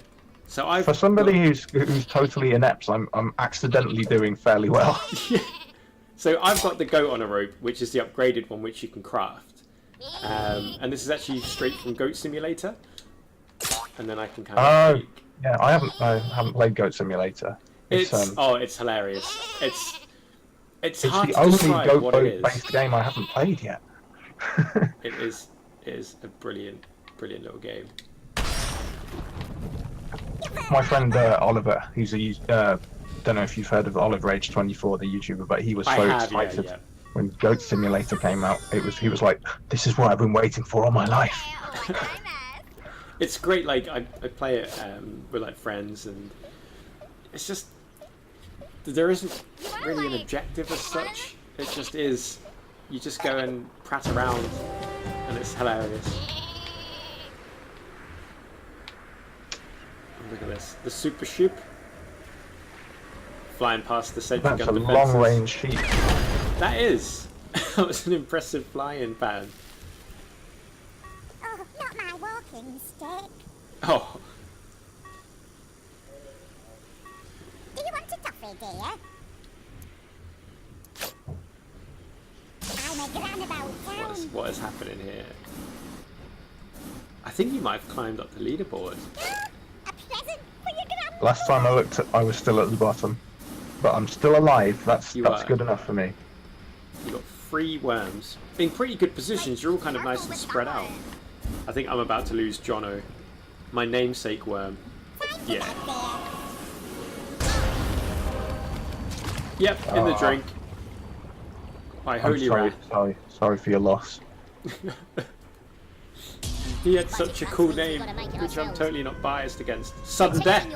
So for somebody who's totally inept, I'm accidentally doing fairly well. So I've got the goat on a rope, which is the upgraded one, which you can craft. And this is actually straight from Goat Simulator. And then I can kind of. Yeah, I haven't played Goat Simulator. It's hilarious. It's hard the to only describe what it is. Goat-based game I haven't played yet. It is a brilliant little game. My friend Oliver, he's don't know if you've heard of Oliver Age 24, the YouTuber, but he was so excited when Goat Simulator came out. He was like, "This is what I've been waiting for all my life." It's great. Like I play it with like friends, and it's just there isn't really an objective as such. It just is. You just go and prat around, and it's hilarious. Look at this. The super ship flying past the sentry gun defenses. That's a long-range sheep. That is. That was an impressive flying pan. Oh, not my walking stick. Oh. Do you want a toffee, dear? I'm a granabouts town. What is happening here? I think you might have climbed up the leaderboard. A present for your grandma. Last time I looked, I was still at the bottom, but I'm still alive. That's good enough for me. You got 3 worms in pretty good positions. You're all kind of nice and spread out. I think I'm about to lose Jono, my namesake worm. Yeah. Yep, in the drink. By Holy Rat. Sorry for your loss. He had such a cool name, which I'm totally not biased against. Sudden Death!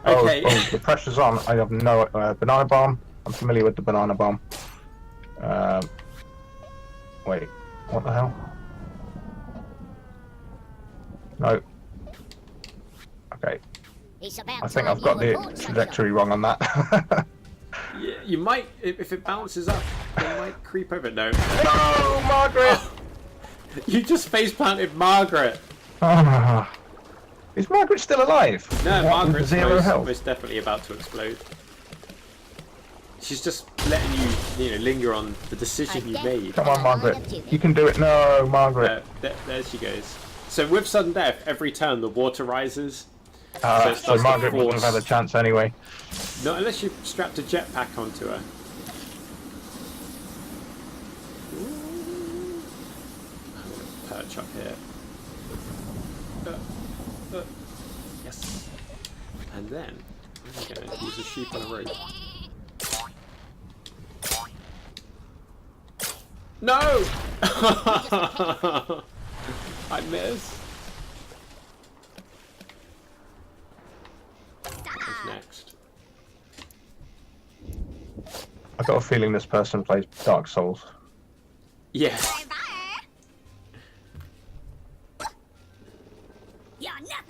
Okay. Oh, the pressure's on. I have no banana bomb. I'm familiar with the banana bomb. Wait, what the hell? No. Okay. I think I've got the trajectory wrong on that. Yeah, you might, if it bounces up, you might creep over. No. No, Margaret! Oh, you just face planted Margaret. Is Margaret still alive? No, Margaret's zero health. most definitely about to explode. She's just letting you, linger on the decision you made. Come on, Margaret. You can do it. No, Margaret. There she goes. So with sudden death, every turn the water rises. So Margaret wouldn't have had a chance anyway. Not unless you strapped a jetpack onto her. I'm gonna perch up here. Yes. And then I'm going to use a sheep on a rope. No! I missed. Who's next? I've got a feeling this person plays Dark Souls. Yeah.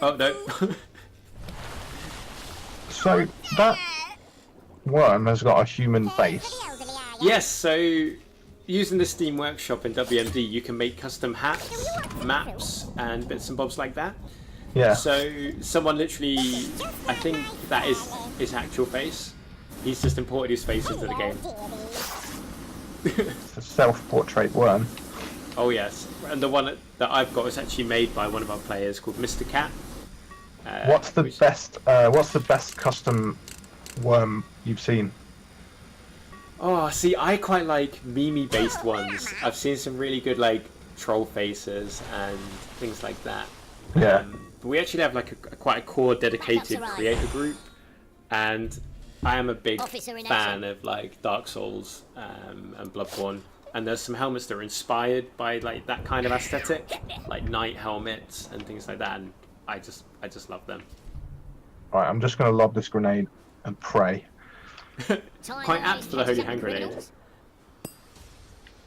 Oh no. So that worm has got a human face. Yes, so using the Steam Workshop in WMD, you can make custom hats, maps, and bits and bobs like that. Yeah. So someone literally, I think that is his actual face. He's just imported his face into the game. It's a self-portrait worm. Oh yes, and the one that I've got was actually made by one of our players called Mr. Cat. What's the best? What's the best custom worm you've seen? Oh, see, I quite like meme-based ones. I've seen some really good like troll faces and things like that. Yeah. But we actually have like quite a core dedicated creator group, and I am a big fan of like Dark Souls and Bloodborne. And there's some helmets that are inspired by like that kind of aesthetic, like knight helmets and things like that. And I just love them. All right, I'm just going to lob this grenade and pray. Quite apt for the holy hand grenade.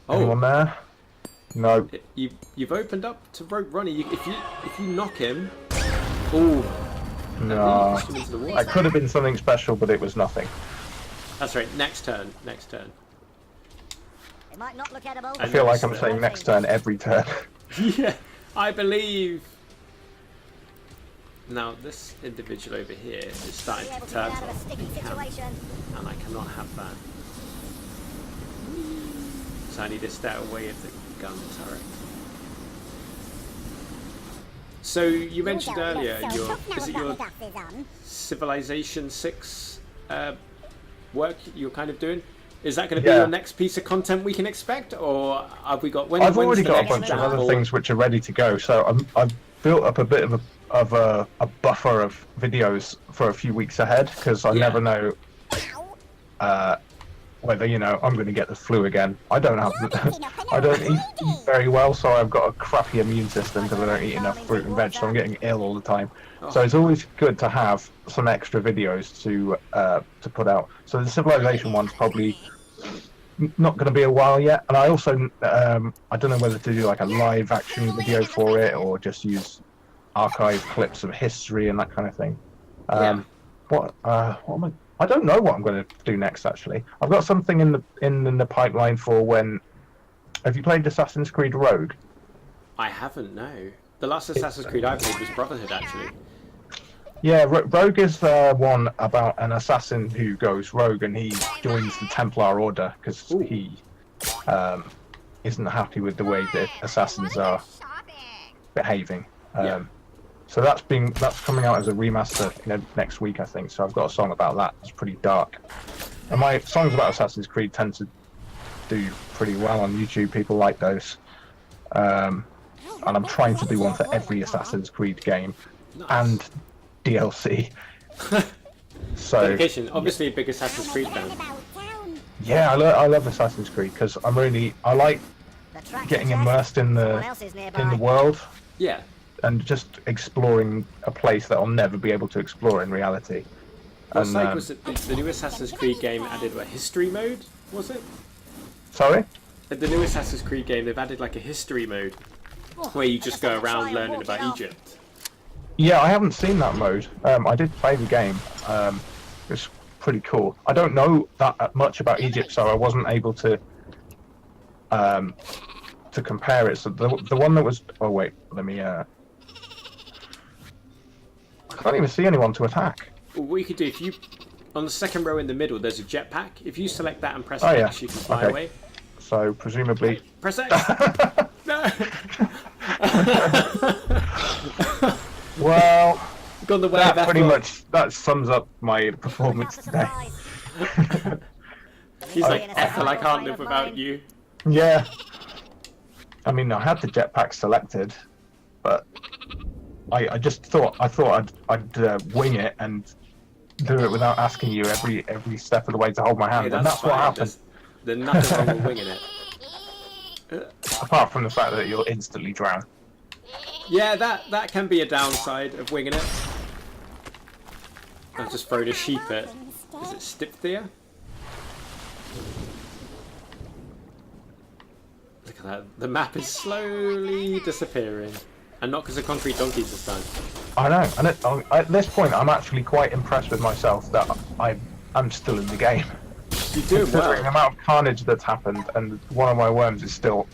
Anyone there? No. You've opened up to Rogue Ronnie. If you knock him, oh No. That could have been something special, but it was nothing. That's right. Next turn. Next turn. It might not look edible. I feel like I'm saying next turn every turn. Yeah, I believe. Now this individual over here is starting to turtle, and I cannot have that. So I need to stay away of the gun turret. So you mentioned earlier your Civilization 6 work you're kind of doing? Is that going to be your next piece of content we can expect, or have we got? I've already got a bunch of other things which are ready to go, so I've built up a bit of a buffer of videos for a few weeks ahead, because I never know whether I'm going to get the flu again. I don't eat very well, so I've got a crappy immune system because I don't eat enough fruit and veg, so I'm getting ill all the time. So it's always good to have some extra videos to put out. So the Civilization one's probably not going to be a while yet, and I also I don't know whether to do like a live action video for it or just use archive clips of history and that kind of thing. What am I don't know what I'm going to do next. Actually, I've got something in the pipeline for when. Have you played Assassin's Creed Rogue? I haven't. No. The last Assassin's Creed I played was Brotherhood, actually. Yeah, Rogue is one about an assassin who goes rogue and he joins the Templar Order because he isn't happy with the way that assassins are behaving. So that's coming out as a remaster next week, I think. So I've got a song about that. It's pretty dark. And my songs about Assassin's Creed tend to do pretty well on YouTube. People like those. And I'm trying to do one for every Assassin's Creed game and DLC. So dedication. Obviously a big Assassin's Creed fan. Yeah, I love Assassin's Creed because I like getting immersed in the world. Yeah. And just exploring a place that I'll never be able to explore in reality. Was it the new Assassin's Creed game added a history mode? Was it? Sorry? The new Assassin's Creed game, they've added like a history mode where you just go around learning about Egypt. Yeah, I haven't seen that mode. I did play the game. It's pretty cool. I don't know that much about Egypt, so I wasn't able to compare it. So the one that was... Oh, wait. Let me... I can't even see anyone to attack. Well, what you could do, if you... On the second row in the middle, there's a jetpack. If you select that and press X, you can fly away. So, presumably... Press X! No! Well... Gone the way of pretty much... That sums up my performance today. He's like, Ethel, I can't live without you. Yeah. I mean, I had the jetpack selected, but I just thought I'd wing it and do it without asking you every step of the way to hold my hand, and that's what happened. There's nothing wrong with winging it. Apart from the fact that you'll instantly drown. Yeah, that can be a downside of winging it. I've just thrown a sheep at... Is it Stipthea? Look at that. The map is slowly disappearing. And not because of concrete donkeys this time. I know. And at this point, I'm actually quite impressed with myself that I'm still in the game. You do well. Considering the amount of carnage that's happened, and one of my worms is still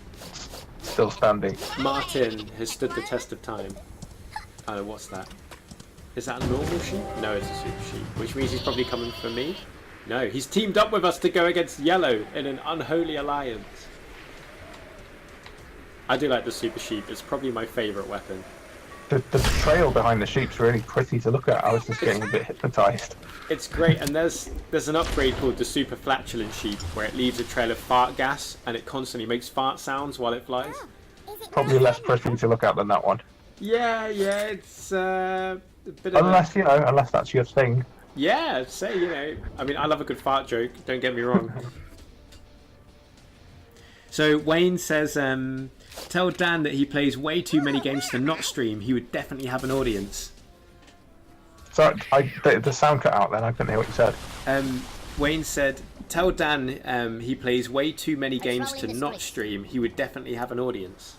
standing. Martin has stood the test of time. Oh, what's that? Is that a normal sheep? No, it's a super sheep, which means he's probably coming for me. No, he's teamed up with us to go against yellow in an unholy alliance. I do like the super sheep. It's probably my favourite weapon. The trail behind the sheep's really pretty to look at. I was just getting a bit hypnotised. It's great, and there's an upgrade called the super flatulent sheep where it leaves a trail of fart gas and it constantly makes fart sounds while it flies. Probably less pretty to look at than that one. Yeah, it's a bit of unless, unless that's your thing. Yeah, say, I mean, I love a good fart joke, don't get me wrong. So Wayne says, tell Dan that he plays way too many games to not stream. He would definitely have an audience. Sorry, the sound cut out then. I couldn't hear what you said. Wayne said, tell Dan he plays way too many games to not stream. He would definitely have an audience.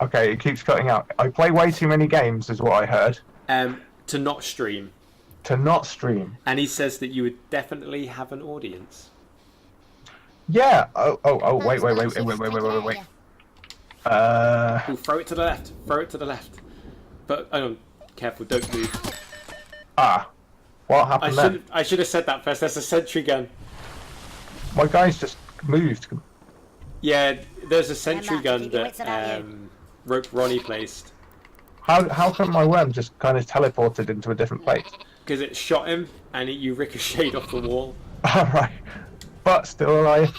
Okay, it keeps cutting out. I play way too many games is what I heard. To not stream. To not stream. And he says that you would definitely have an audience. Yeah. Oh, wait. Ooh, throw it to the left. Throw it to the left. But, careful, don't move. Ah. What happened then? I should have said that first. That's a sentry gun. My guy's just moved. Yeah, there's a sentry gun that Ronnie placed. How come my worm just kind of teleported into a different place? Because it shot him and you ricocheted off the wall. Alright. But still alive.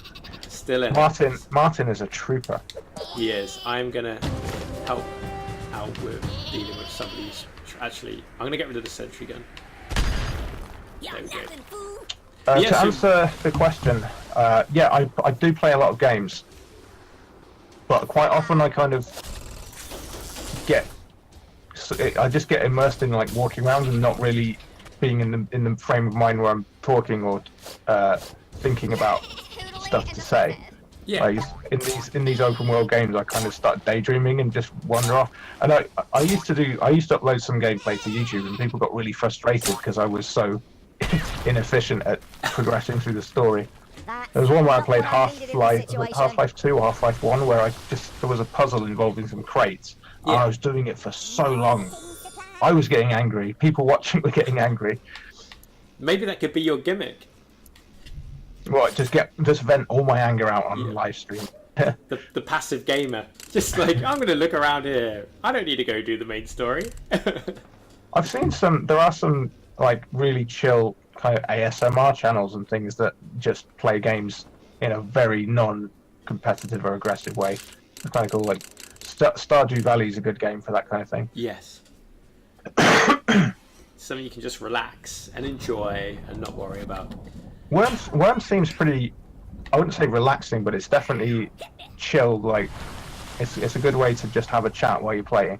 Still in. Martin is a trooper. He is. I'm going to help out with dealing with somebody who's... Actually, I'm going to get rid of the sentry gun. There we go. To answer the question, yeah, I do play a lot of games. But quite often I kind of I just get immersed in like walking around and not really being in the frame of mind where I'm talking or thinking about stuff to say. Yeah. Like in these open world games, I kind of start daydreaming and just wander off. And I used to upload some gameplay to YouTube, and people got really frustrated because I was so inefficient at progressing through the story. There was one where I played Half-Life 2 or Half-Life 1 where there was a puzzle involving some crates. Yeah. And I was doing it for so long. I was getting angry. People watching were getting angry. Maybe that could be your gimmick. What? Just vent all my anger out on the live stream. the passive gamer. Just like, I'm going to look around here. I don't need to go do the main story. I've seen there are some like really chill kind of ASMR channels and things that just play games in a very non-competitive or aggressive way. It's kind of cool. Like Stardew Valley is a good game for that kind of thing. Yes. Something you can just relax and enjoy and not worry about. Worms seems pretty, I wouldn't say relaxing, but it's definitely chill. Like it's a good way to just have a chat while you're playing.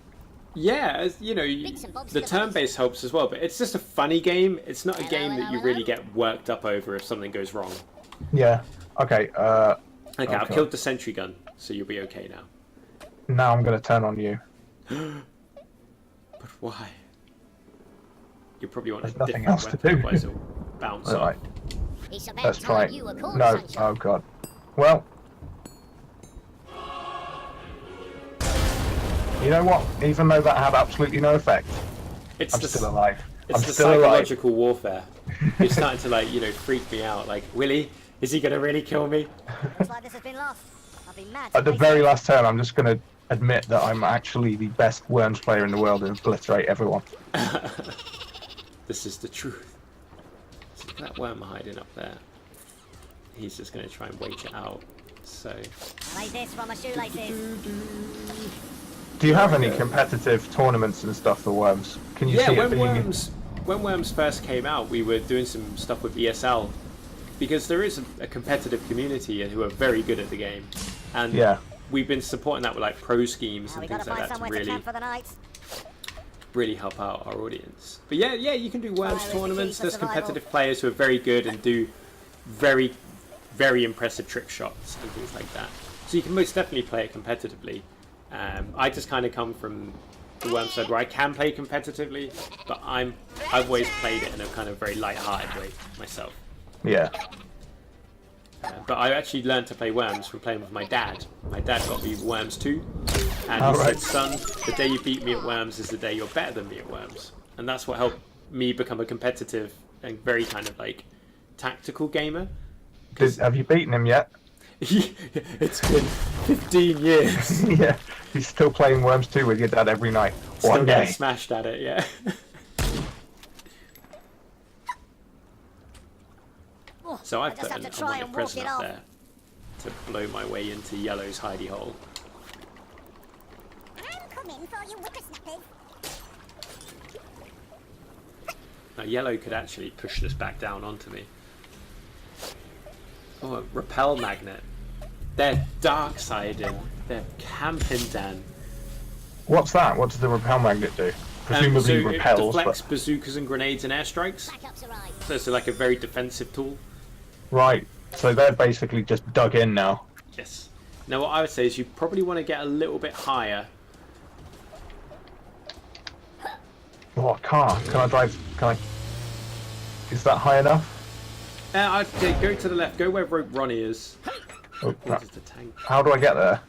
Yeah, the turn-based helps as well, but it's just a funny game. It's not a game that you really get worked up over if something goes wrong. Yeah. Okay. Okay. I've killed the sentry gun, so you'll be okay now. Now I'm going to turn on you. But why? You probably want There's a nothing different else to weapon, do. otherwise it'll bounce off. Right. Let's try it. No. Oh god. Well. You know what? Even though that had absolutely no effect, I'm still alive. It's the psychological warfare. You're starting to freak me out. Like, Willie, is he gonna really kill me? Looks like this has been lost. I've been mad. At the very last turn, I'm just gonna admit that I'm actually the best Worms player in the world and obliterate everyone. This is the truth. So look at that worm hiding up there. He's just gonna try and wait it out. So. I laid this from my shoelaces. Do you have any competitive tournaments and stuff for Worms? Can you see it being... when Worms first came out, we were doing some stuff with ESL because there is a competitive community who are very good at the game, and we've been supporting that with like pro schemes and things like that to really help out our audience. But yeah, you can do Worms tournaments. There's competitive players who are very good and do very, very impressive trick shots and things like that. So you can most definitely play it competitively. I just kind of come from the Worms side where I can play competitively, but I've always played it in a kind of very light-hearted way myself. Yeah. But I actually learned to play Worms from playing with my dad. My dad got me Worms 2, and he said, "Son, the day you beat me at Worms is the day you're better than me at Worms." And that's what helped me become a competitive and very kind of like tactical gamer. Have you beaten him yet? It's been 15 years. Yeah, he's still playing Worms 2 with your dad every night. Still getting smashed at it, yeah. So I've put a wanted prison up there to blow my way into Yellow's hidey hole. I'm coming for you, whippersnappers. Now Yellow could actually push this back down onto me. Oh, a repel magnet. They're dark siding. They're camping, Dan. What's that? What does the repel magnet do? Presumably so repels. It deflects but... bazookas and grenades and airstrikes. So it's like a very defensive tool. Right. So they're basically just dug in now. Yes. Now what I would say is you probably want to get a little bit higher. Oh, a car. Can I drive? Can I? Is that high enough? I'd say go to the left. Go where Rope Ronnie is. Oh, What is the tank? how do I get there?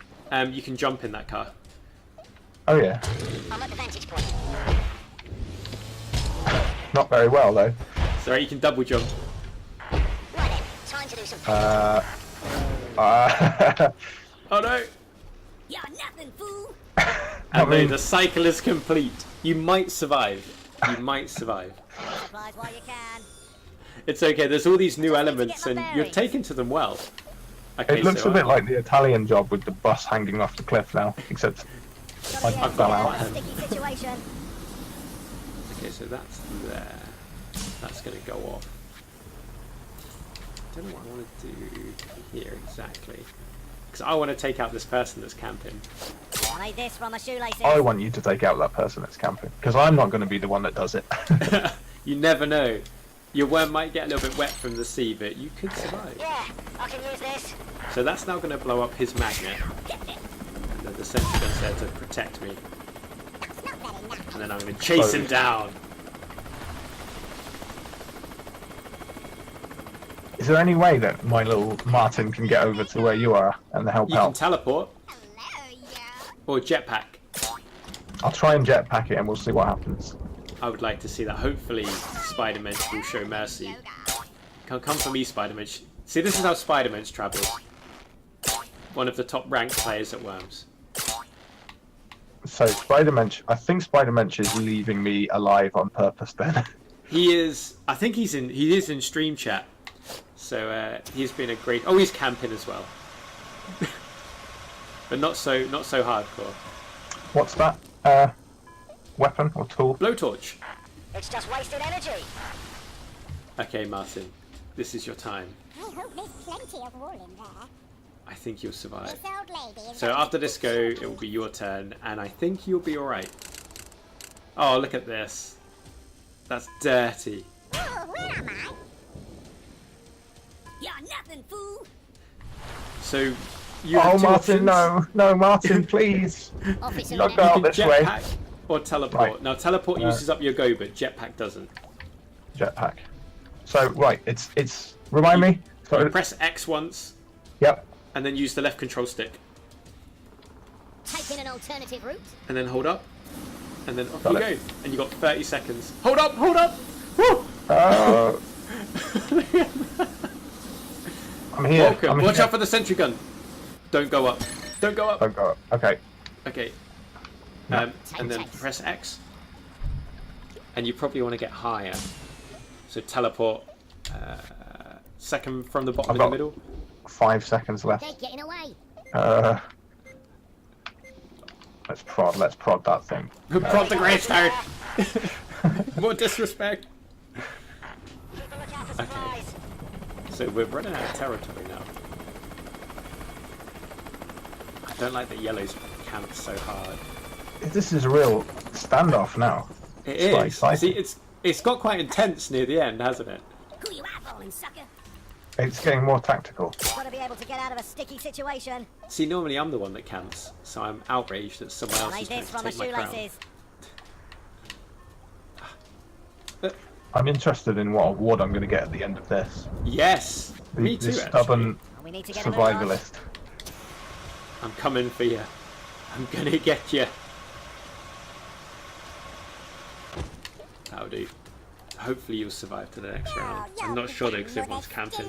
You can jump in that car. Oh yeah. I'm at the vantage point. Not very well though. Sorry, you can double jump. Right then, time to do some. Oh no! You're nothing, fool. And the cycle is complete. You might survive. You might survive. Supplies while you can. It's okay. There's all these new elements, and you're taking to them well. Okay, It looks so a bit like the Italian job with the bus hanging off the cliff now, except I Gotta be fell able to out. get out of a sticky situation. Okay, so that's there. That's going to go off. I don't know what I want to do here exactly. Because I want to take out this person that's camping. I made this from my shoelaces. I want you to take out that person that's camping, because I'm not going to be the one that does it. You never know. Your worm might get a little bit wet from the sea, but you could survive. Yeah, I can use this. So that's now going to blow up his magnet. And then the sentry gun's there to protect me. That's not very nice. And then I'm going to chase him down. Is there any way that my little Martin can get over to where you are and help You can out? teleport Hello, yeah. or jetpack. I'll try and jetpack it and we'll see what happens. I would like to see that. Hopefully Spider-Mensch will show mercy. Come for me, Spider-Mensch. See, this is how Spider-Mensch travels. One of the top ranked players at Worms. So Spider-Mensch, I think Spider-Mensch is leaving me alive on purpose then. He is. I think he is in stream chat. So he's been a great. Oh, he's camping as well. But not so hardcore. What's that? Weapon or tool? Blowtorch. It's just wasted energy. Okay, Martin, this is your time. I hope there's plenty of wool in there. I think you'll survive. This old lady is So ready after to this go, it will be your turn, and I think you'll be all right. Oh, look at this. That's dirty. Oh, where am I? You're nothing, fool. So you Oh, have two Martin, options. no, Martin, please. Officer Not in go there. out You can this way. jetpack or teleport. Right. Now teleport uses up your go, but jetpack doesn't. Jetpack. So right, it's remind me. You So, press X once, yep. and then use the left control stick, Taking an alternative route. and then hold up, and then off Got you it. go. And you got 30 seconds. Hold up, hold up. Woo! I'm here. Welcome. I'm Watch here. out for the sentry gun. Don't go up. Don't go up. Don't go up. Okay. Okay. No. And then press X. And you probably want to get higher. So teleport second from the bottom I've in the got- middle. 5 seconds left. They're getting away. Let's prod that thing. Prod the gravestone. More disrespect. Keep a lookout for supplies. So we're running out of territory now. I don't like that Yellow's camped so hard. This is a real standoff now. It It's quite is. exciting. See, it's got quite intense near the end, hasn't it? Who you eyeballing, sucker? It's getting more tactical. Gotta be able to get out of a sticky situation. See, normally I'm the one that camps, so I'm outraged that someone else Made is trying this to from my take my crown. shoelaces. I'm interested in what award I'm going to get at the end of this. Yes! Me too, This stubborn We need to get a move on. survivalist. I'm coming for you. I'm gonna get you. That'll do. Hopefully you'll survive to the next round. I'm not sure though because everyone's camping.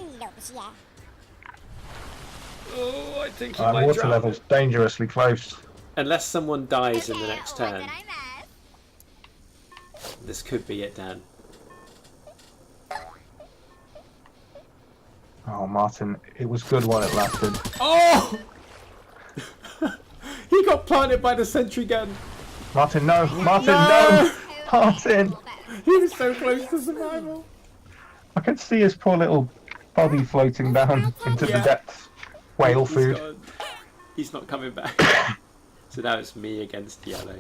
Oh, I think he might Water drown. level's dangerously close. Unless someone dies in the next turn. This could be it, Dan. Oh, Martin, it was good while it lasted. Oh! He got planted by the sentry gun. Martin, no! Martin, no! Martin! He was so close to survival. I could see his poor little body floating down into the Yeah. depths. Whale He's food. gone. He's not coming back. So now it's me against yellow.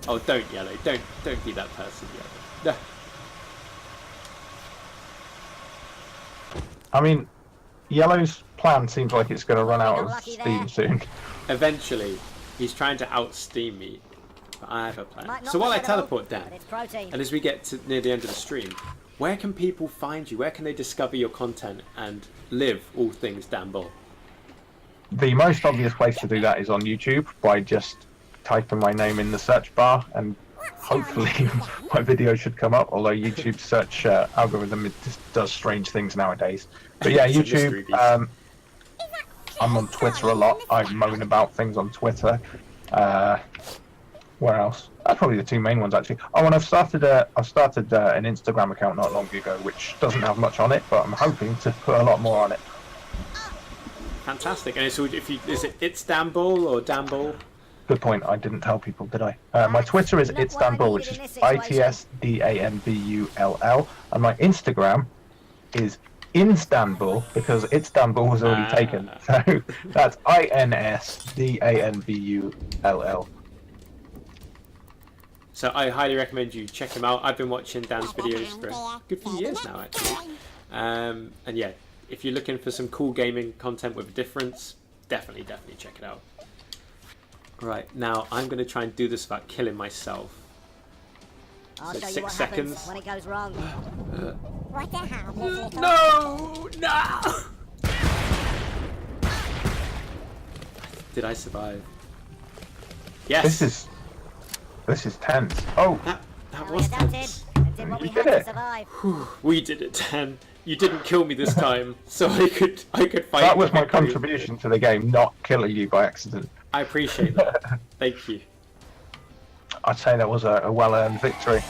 Oh, don't yellow. Don't be that person, yellow. No. I mean, Yellow's plan seems like it's going to run out of Lucky steam there. soon. Eventually, he's trying to out-steam me. But I have a plan. Might not So while I be edible, teleport down, but it's protein. and as we get to near the end of the stream, where can people find you? Where can they discover your content and live all things Dan Bull? The most obvious place to do that is on YouTube by just typing my name in the search bar, and hopefully my video should come up. Although YouTube's search algorithm, it just does strange things nowadays. But yeah, It's a mystery YouTube. beast. I'm on Twitter a lot. I moan about things on Twitter. Where else? That's probably the two main ones actually. Oh, and I've started an Instagram account not long ago, which doesn't have much on it, but I'm hoping to put a lot more on it. Fantastic. And so is it It's Dan Bull or Dan Bull? Good point. I didn't tell people, did I? My Twitter is Not what I Istanbul, which needed in is this situation. ITSDANBULL, and my Instagram is Instanbul because Istanbul was already taken. So that's INSDANBULL. So I highly recommend you check him out. I've been watching Dan's videos for a good few years now, actually. And yeah, if you're looking for some cool gaming content with a difference, definitely check it out. Right, now I'm going to try and do this without killing myself. I'll So show you 6 what seconds. happens when it goes wrong. What a harmless little... No! Did I survive? Yes! This is tense. Oh, That Well, we was adapted tense. and did what we You had did to it. survive. We did it, Dan. You didn't kill me this time, so I could fight. that was my directly. contribution to the game, not killing you by accident. I appreciate that. Thank you. I'd say that was a well-earned victory.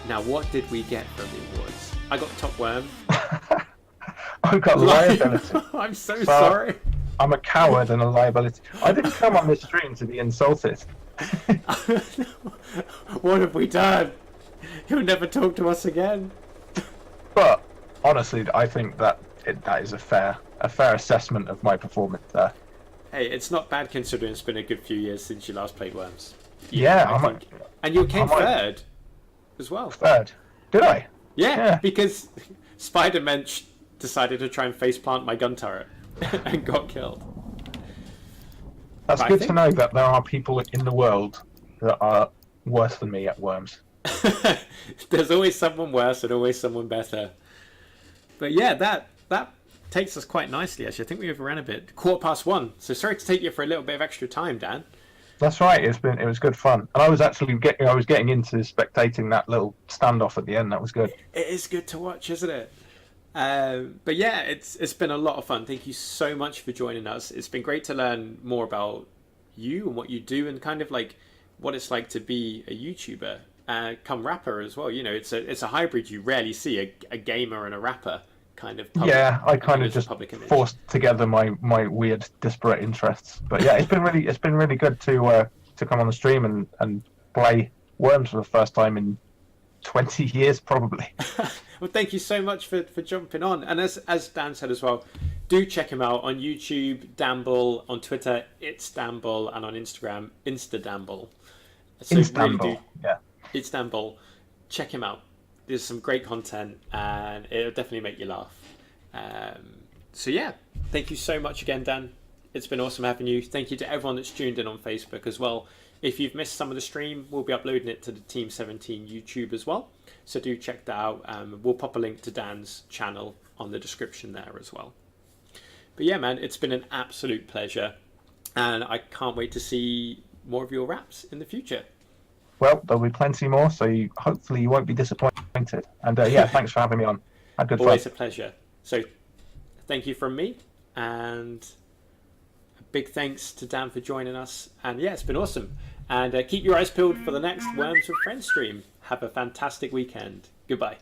Now, what did we get from the awards? I got top worm. I've got liability. I'm so sorry. I'm a coward and a liability. I didn't come on this stream to be insulted. What have we done? He'll never talk to us again. But honestly, I think that is a fair assessment of my performance there. Hey, it's not bad considering it's been a good few years since you last played Worms. Yeah, I think. And you came third as well. Third. Did I? Yeah, because Spider-Mensch decided to try and faceplant my gun turret and got killed. That's But I good think- to know that there are people in the world that are worse than me at Worms. There's always someone worse and always someone better. But yeah, that takes us quite nicely, actually. I think we overran a bit. 1:15. So sorry to take you for a little bit of extra time, Dan. That's right. It was good fun, and I was actually getting into spectating that little standoff at the end. That was good. It is good to watch, isn't it? But yeah, it's been a lot of fun. Thank you so much for joining us. It's been great to learn more about you and what you do, and kind of like what it's like to be a YouTuber, come rapper as well. You know, it's a hybrid. You rarely see a gamer and a rapper kind of. Yeah, I kind of image, just public image. forced together my weird disparate interests. But yeah, it's been really good to come on the stream and play Worms for the first time in 20 years probably. Well, thank you so much for jumping on. And as Dan said as well, do check him out on YouTube, Danbull, on Twitter, it's Danbull, and on Instagram, Instadanbull. So Istanbul. Yeah. Istanbul. Check him out. There's some great content, and it'll definitely make you laugh. So yeah, thank you so much again, Dan. It's been awesome having you. Thank you to everyone that's tuned in on Facebook as well. If you've missed some of the stream, we'll be uploading it to the Team 17 YouTube as well. So do check that out. We'll pop a link to Dan's channel on the description there as well. But yeah, man, it's been an absolute pleasure. And I can't wait to see more of your raps in the future. Well, there'll be plenty more, so hopefully you won't be disappointed. And yeah, thanks for having me on. Had good Always fun. a pleasure. So thank you from me, and a big thanks to Dan for joining us. And yeah, it's been awesome. And keep your eyes peeled for the next Worms with Friends stream. Have a fantastic weekend. Goodbye.